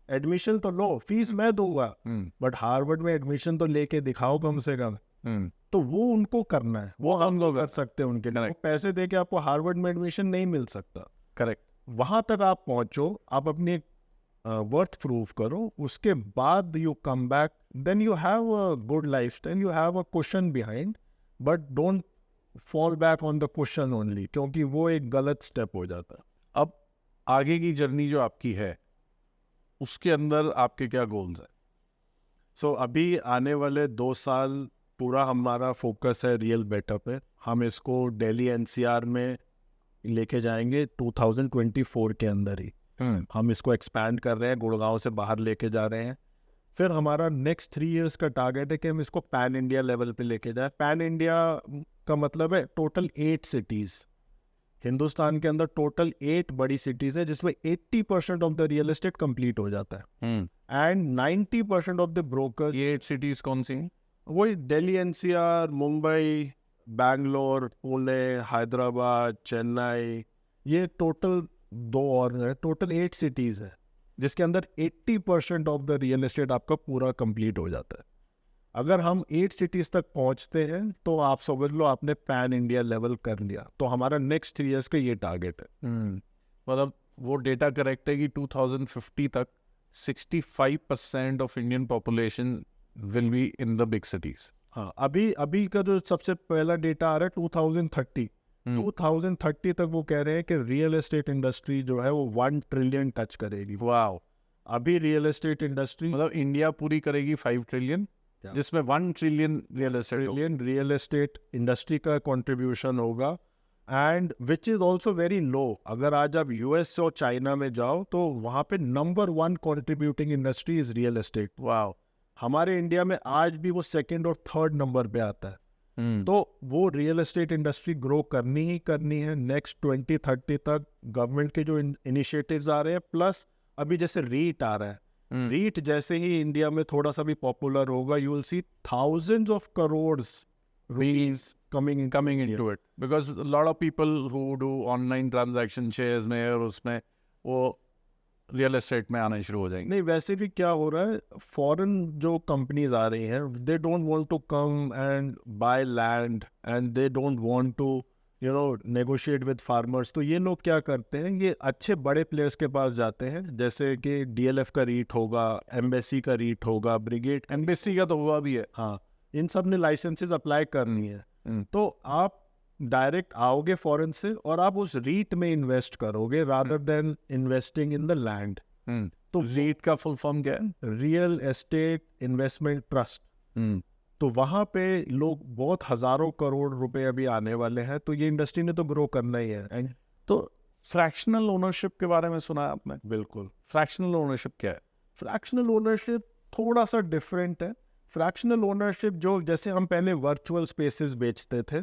एडमिशन तो लो, फीस मैं दूंगा, बट हार्वर्ड में एडमिशन तो लेके दिखाओ कम से कम। तो वो उनको करना है, वो हम लोग कर सकते हैं उनके लिए। पैसे दे के आपको हार्वर्ड में एडमिशन नहीं मिल सकता। करेक्ट। वहां तक आप पहुंचो, आप अपनी वर्थ प्रूव करो, उसके बाद you come back, then you have a good lifestyle, you have a question behind, but don't fall back on the question only, क्योंकि वो एक गलत स्टेप हो जाता है। अब आगे की जर्नी जो आपकी है उसके अंदर आपके क्या गोल्स हैं? सो अभी आने वाले 2 साल पूरा हमारा फोकस है रियल बेटर पे। हम इसको दिल्ली एनसीआर में लेके जाएंगे 2024 के अंदर ही। हम इसको एक्सपैंड कर रहे हैं, गुड़गांव से बाहर लेके जा रहे हैं। फिर हमारा नेक्स्ट 3 इयर्स का टारगेट है कि हम इसको पैन इंडिया लेवल पे लेके जाए। पैन इंडिया का मतलब है टोटल 8 सिटीज़। हिंदुस्तान के अंदर टोटल 8 बड़ी सिटीज़ है जिसमें 80% of the real estate complete हो जाता है, एंड 90% ऑफ द ब्रोकर। ये 8 सिटीज कौन सी हैं? वही दिल्ली एनसीआर, मुंबई, बैंगलोर, पुणे, हैदराबाद, चेन्नई, ये टोटल 2 और है, टोटल 8 सिटीज़ है जिसके अंदर 80% ऑफ द रियल एस्टेट आपका पूरा कंप्लीट हो जाता है। अगर हम 8 सिटीज़ तक पहुंचते हैं तो आप समझ लो आपने पैन इंडिया लेवल कर लिया। तो हमारा नेक्स्ट 3 इयर्स का ये टारगेट है। मतलब वो डेटा करेक्ट है कि 2050 तक 65% of Indian population will be in the big cities. हाँ, अभी का जो सबसे पहला डेटा आ रहा है 2030 तक वो कह रहे हैं कि रियल एस्टेट इंडस्ट्री जो है वो 1 ट्रिलियन टच करेगी। वाह। अभी रियल एस्टेट इंडस्ट्री मतलब इंडिया पूरी करेगी 5 ट्रिलियन, जिसमें 1 ट्रिलियन रियल एस्टेट इंडस्ट्री का कंट्रीब्यूशन होगा, and which is also very low. अगर आज आप यूएस और चाइना में जाओ तो वहाँ पे number 1 contributing industry is real estate. वाह। हमारे इंडिया में आज भी वो 2nd और 3rd नंबर पे आता है। तो वो रियल एस्टेट इंडस्ट्री ग्रो करनी ही करनी है। नेक्स्ट 2030 तक गवर्नमेंट के जो इनिशिएटिव्स आ रहे हैं, प्लस अभी जैसे रीट आ रहा है, रीट जैसे ही इंडिया में थोड़ा सा भी पॉपुलर होगा, you will see thousands of crores rupees coming into it, because a lot of people who do online transaction shares में और उसमें वो रियल एस्टेट में आना शुरू हो जाएंगे। नहीं, वैसे भी क्या हो रहा है, फॉरेन जो कंपनीज आ रही हैं, they don't want to come and buy land, and they don't want to negotiate with farmers. तो ये लोग क्या करते हैं, ये अच्छे बड़े प्लेयर्स के पास जाते हैं, जैसे कि डीएलएफ का रीट होगा, एम्बेसी का रीट होगा, ब्रिगेड। एम्बेसी का तो हुआ भी है। हाँ, इन सब ने लाइसेंसेस अप्लाई करनी है। तो आप डायरेक्ट आओगे फॉरेन से और आप उस रीट में इन्वेस्ट करोगे rather than investing in the land. तो रीट का फुल फॉर्म क्या है? Real estate investment trust. तो वहाँ पे लोग बहुत हजारों करोड़ रुपए अभी आने वाले हैं, तो ये इंडस्ट्री ने तो ग्रो करना ही है। And तो फ्रैक्शनल ओनरशिप के बारे में सुना है आपने? बिल्कुल, फ्रैक्शनल ओनरशिप क्या है? फ्रैक्शनल ओनरशिप थोड़ा सा डिफरेंट है। फ्रैक्शनल ओनरशिप जो जैसे हम पहले वर्चुअल स्पेसेस बेचते थे,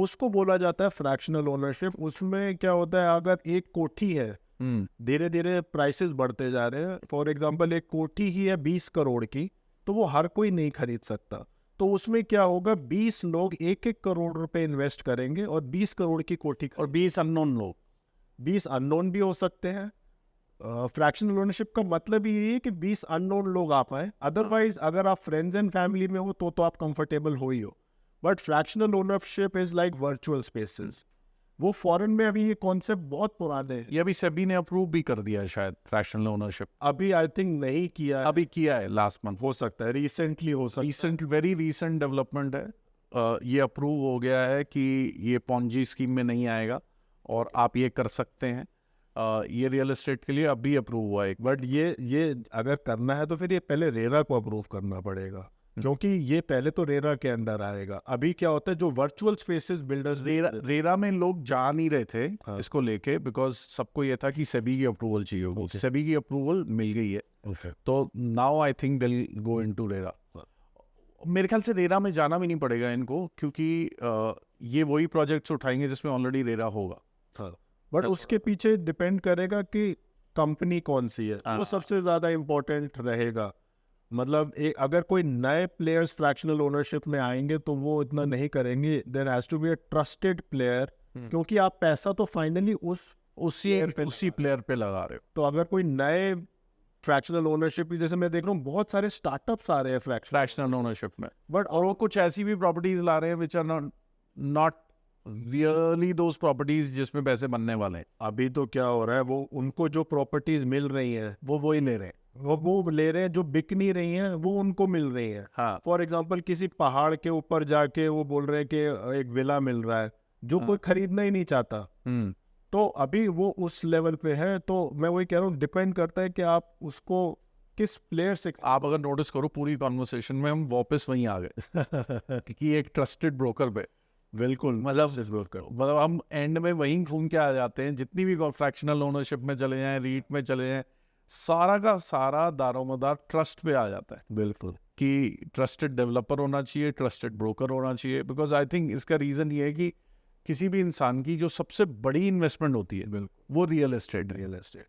उसको बोला जाता है फ्रैक्शनल ओनरशिप। उसमें क्या होता है, अगर एक कोठी है, धीरे धीरे प्राइसेस बढ़ते जा रहे हैं। फॉर एग्जांपल एक कोठी ही है 20 करोड़ की, तो वो हर कोई नहीं खरीद सकता। तो उसमें क्या होगा, 20 लोग 1-1 करोड़ रुपए इन्वेस्ट करेंगे और 20 करोड़ की कोठी। और 20 अननोन लोग, 20 अननोन भी हो सकते हैं। फ्रैक्शनल ओनरशिप का मतलब ये है कि 20 अननोन लोग आ पाए। अदरवाइज अगर आप फ्रेंड्स एंड फैमिली में हो तो आप कंफर्टेबल हो ही हो। But fractional ownership is like virtual spaces. वो फॉरेन में अभी ये कॉन्सेप्ट बहुत पुराने हैं। ये अभी सेबी ने अप्रूव भी कर दिया है शायद फ्रैक्शनल ओनरशिप। अभी आई थिंक नहीं किया है। अभी किया है लास्ट मंथ। हो सकता है रिसेंटली हो सकता है। रिसेंट, वेरी रिसेंट डेवलपमेंट है। ये अप्रूव हो गया है कि ये पॉन्जी स्कीम में नहीं आएगा और आप ये कर सकते हैं। ये रियल एस्टेट के लिए अभी अप्रूव हुआ है। बट ये अगर करना है तो फिर ये पहले रेरा को अप्रूव करना पड़ेगा, क्योंकि ये पहले तो रेरा के अंडर आएगा। अभी क्या होता है, जो वर्चुअल स्पेसेस बिल्डर्स, रेरा में लोग जा नहीं रहे थे हाँ। इसको लेके, बिकॉज सबको ये था कि सेबी की अप्रूवल चाहिए होगी। सेबी की अप्रूवल मिल गई है, तो now I think they will go into RERA. मेरे ख्याल से रेरा में जाना भी नहीं पड़ेगा इनको, क्योंकि ये वही प्रोजेक्ट्स उठाएंगे जिसमें ऑलरेडी रेरा होगा। बट उसके पीछे डिपेंड करेगा कि कंपनी कौन सी है, वो सबसे ज्यादा इम्पोर्टेंट रहेगा। मतलब अगर कोई नए प्लेयर्स फ्रैक्शनल ओनरशिप में आएंगे तो वो इतना नहीं करेंगे। There has to be a trusted player, क्योंकि आप पैसा तो फाइनली उसी प्लेयर पे लगा रहे हो। तो अगर कोई नए फ्रैक्शनल ओनरशिप, जैसे मैं देख रहा हूँ बहुत सारे स्टार्टअप्स आ रहे हैं फ्रैक्शनल ओनरशिप में, बट और वो कुछ ऐसी भी प्रॉपर्टीज ला रहे हैं which are not really those properties जिसमें पैसे बनने वाले हैं। अभी तो क्या हो रहा है, वो उनको जो प्रॉपर्टीज मिल रही हैं वो वही ले रहे हैं, वो ले रहे हैं। जो बिक नहीं रही हैं वो उनको मिल रही हैं। हाँ। फॉर एग्जांपल किसी पहाड़ के ऊपर जाके वो बोल रहे हैं कि एक विला मिल रहा है, जो कोई खरीदना ही नहीं चाहता। तो अभी वो उस लेवल पे है। तो मैं वही कह रहा हूँ, डिपेंड करता है कि आप उसको किस प्लेयर से। आप अगर नोटिस करो पूरी कॉन्वर्सेशन में हम वापस वहीं आ गए कि एक ट्रस्टेड ब्रोकर पे। बिल्कुल, मतलब हम एंड में वहीं घूम के आ जाते हैं। जितनी भी फ्रैक्शनल ओनरशिप में चले जाएं, रीट में चले जाएं, सारा का सारा दारोमदार ट्रस्ट पे आ जाता है। बिल्कुल, कि ट्रस्टेड डेवलपर होना चाहिए, ट्रस्टेड ब्रोकर होना चाहिए। बिकॉज आई थिंक इसका रीजन ये है कि किसी भी इंसान की जो सबसे बड़ी इन्वेस्टमेंट होती है, बिल्कुल, वो रियल एस्टेट।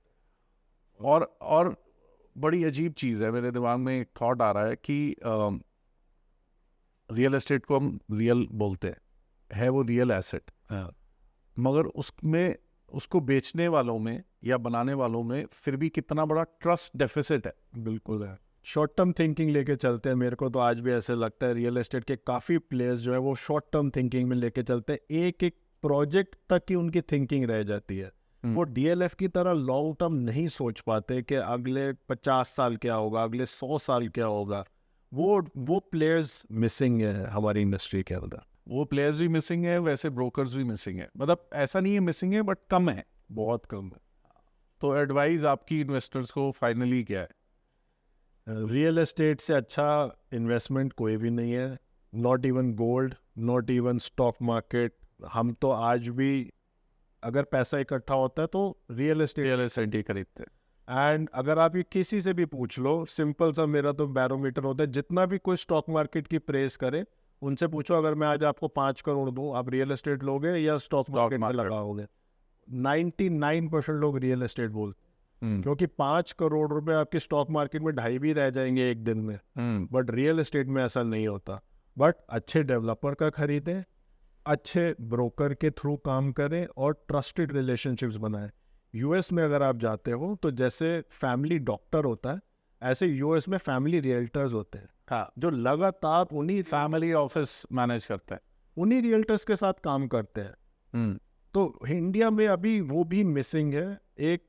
और बड़ी अजीब चीज़ है, मेरे दिमाग में एक थॉट आ रहा है कि रियल एस्टेट को हम रियल बोलते हैं, है वो रियल एसेट, मगर उसमें उसको बेचने वालों में या बनाने वालों में फिर भी कितना बड़ा ट्रस्ट डेफिसिट है। बिल्कुल है। शॉर्ट टर्म थिंकिंग लेके चलते हैं। मेरे को तो आज भी ऐसे लगता है रियल एस्टेट के काफ़ी प्लेयर्स जो है वो शॉर्ट टर्म थिंकिंग में लेके चलते हैं। एक एक प्रोजेक्ट तक की उनकी थिंकिंग रह जाती है। वो डीएलएफ की तरह लॉन्ग टर्म नहीं सोच पाते कि अगले 50 साल क्या होगा, अगले 100 साल क्या होगा। वो प्लेयर्स मिसिंग है हमारी इंडस्ट्री के अंदर। वो प्लेयर्स भी मिसिंग है, वैसे ब्रोकर्स भी मिसिंग है। मतलब ऐसा नहीं है मिसिंग है, बट कम है, बहुत कम है। तो एडवाइस आपकी इन्वेस्टर्स को फाइनली क्या है? रियल एस्टेट से अच्छा इन्वेस्टमेंट कोई भी नहीं है। Not even gold, not even stock market. हम तो आज भी अगर पैसा इकट्ठा होता है तो रियल एस्टेट ही खरीदते हैं। एंड अगर आप ये किसी से भी पूछ लो, सिंपल सा मेरा तो बैरोमीटर होता है, जितना भी कोई स्टॉक मार्केट की प्रेस करे उनसे पूछो, अगर मैं आज आपको 5 करोड़ दूं, आप रियल एस्टेट लोगे या स्टॉक मार्केट में लगाओगे? 99% लोग रियल एस्टेट बोलते हैं, क्योंकि 5 करोड़ रुपए आपके स्टॉक मार्केट में ढाई भी रह जाएंगे एक दिन में। बट रियल एस्टेट में ऐसा नहीं होता। बट अच्छे डेवलपर का खरीदें, अच्छे ब्रोकर के थ्रू काम करें और ट्रस्टेड रिलेशनशिप्स बनाएं। यूएस में अगर आप जाते हो तो जैसे फैमिली डॉक्टर होता है, ऐसे यूएस में फैमिली रियल्टर्स होते हैं। हाँ, जो लगातार उन्हीं फैमिली ऑफिस मैनेज करता है, उन्हीं रियल्टर्स के साथ काम करते हैं। तो इंडिया में अभी वो भी मिसिंग है। एक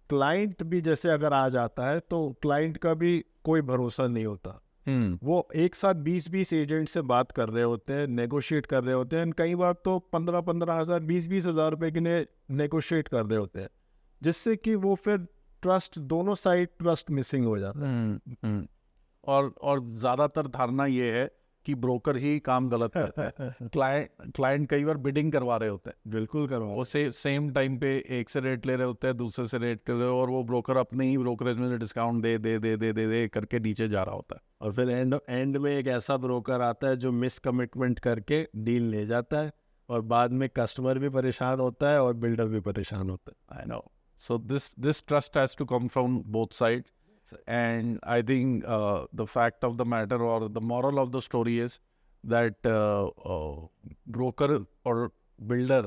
क्लाइंट भी जैसे अगर आ जाता है तो क्लाइंट का भी कोई भरोसा नहीं होता। वो एक साथ 20-20 एजेंट से बात कर रहे होते हैं, नेगोशिएट कर रहे होते हैं, कई बार तो 15-15 हज़ार 20-20 हज़ार रुपए के लिए नेगोशिएट कर रहे होते हैं, जिससे कि वो फिर ट्रस्ट, दोनों साइड ट्रस्ट मिसिंग हो जाता है। और ज़्यादातर धारणा ये है कि ब्रोकर ही काम गलत करता है। क्लाइंट कई बार बिडिंग करवा रहे होते हैं, बिल्कुल करवा, वो सेम टाइम पे एक से रेट ले रहे होते हैं, दूसरे से रेट ले रहे हो, और वो ब्रोकर अपने ही ब्रोकरेज में डिस्काउंट दे दे दे दे दे दे करके नीचे जा रहा होता है। और फिर एंड में एक ऐसा ब्रोकर आता है जो मिस कमिटमेंट करके डील ले जाता है, और बाद में कस्टमर भी परेशान होता है और बिल्डर भी परेशान होता है। I know. So this trust has to come from both sides. And I think the fact of the matter, or the moral of the story, is that broker और builder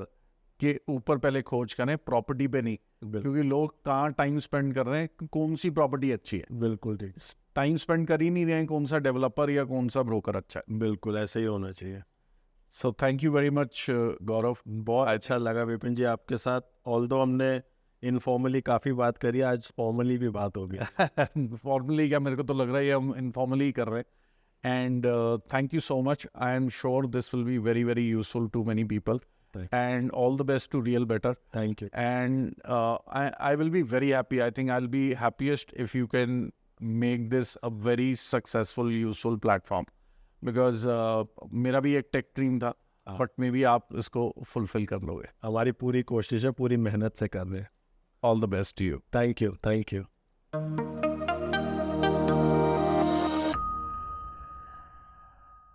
के ऊपर पहले खोज करें, प्रॉपर्टी पे नहीं, क्योंकि लोग कहाँ टाइम स्पेंड कर रहे हैं, कौन सी प्रॉपर्टी अच्छी है। बिल्कुल ठीक, टाइम स्पेंड कर ही नहीं रहे हैं कौन सा डेवलपर या कौन सा ब्रोकर अच्छा है। बिल्कुल ऐसे ही होना चाहिए। So thank you very much Gaurav, बहुत अच्छा लगा विपिन जी आपके साथ। ऑल्दो हमने इनफॉर्मली काफ़ी बात करी, आज फॉर्मली भी बात हो गई। फॉर्मली क्या, मेरे को तो लग रहा है ये हम इनफॉर्मली ही कर रहे हैं। And thank you so much, I am sure this will be very very useful to many people, and all the best to Real Better. Thank you. And I will be very happy. I think I'll be happiest if you can make this a very successful, useful platform. Because मेरा भी एक take dream था, but maybe आप इसको fulfill कर लोगे। हमारी पूरी कोशिश है, पूरी मेहनत से कर रहे हैं। All the best to you. Thank you.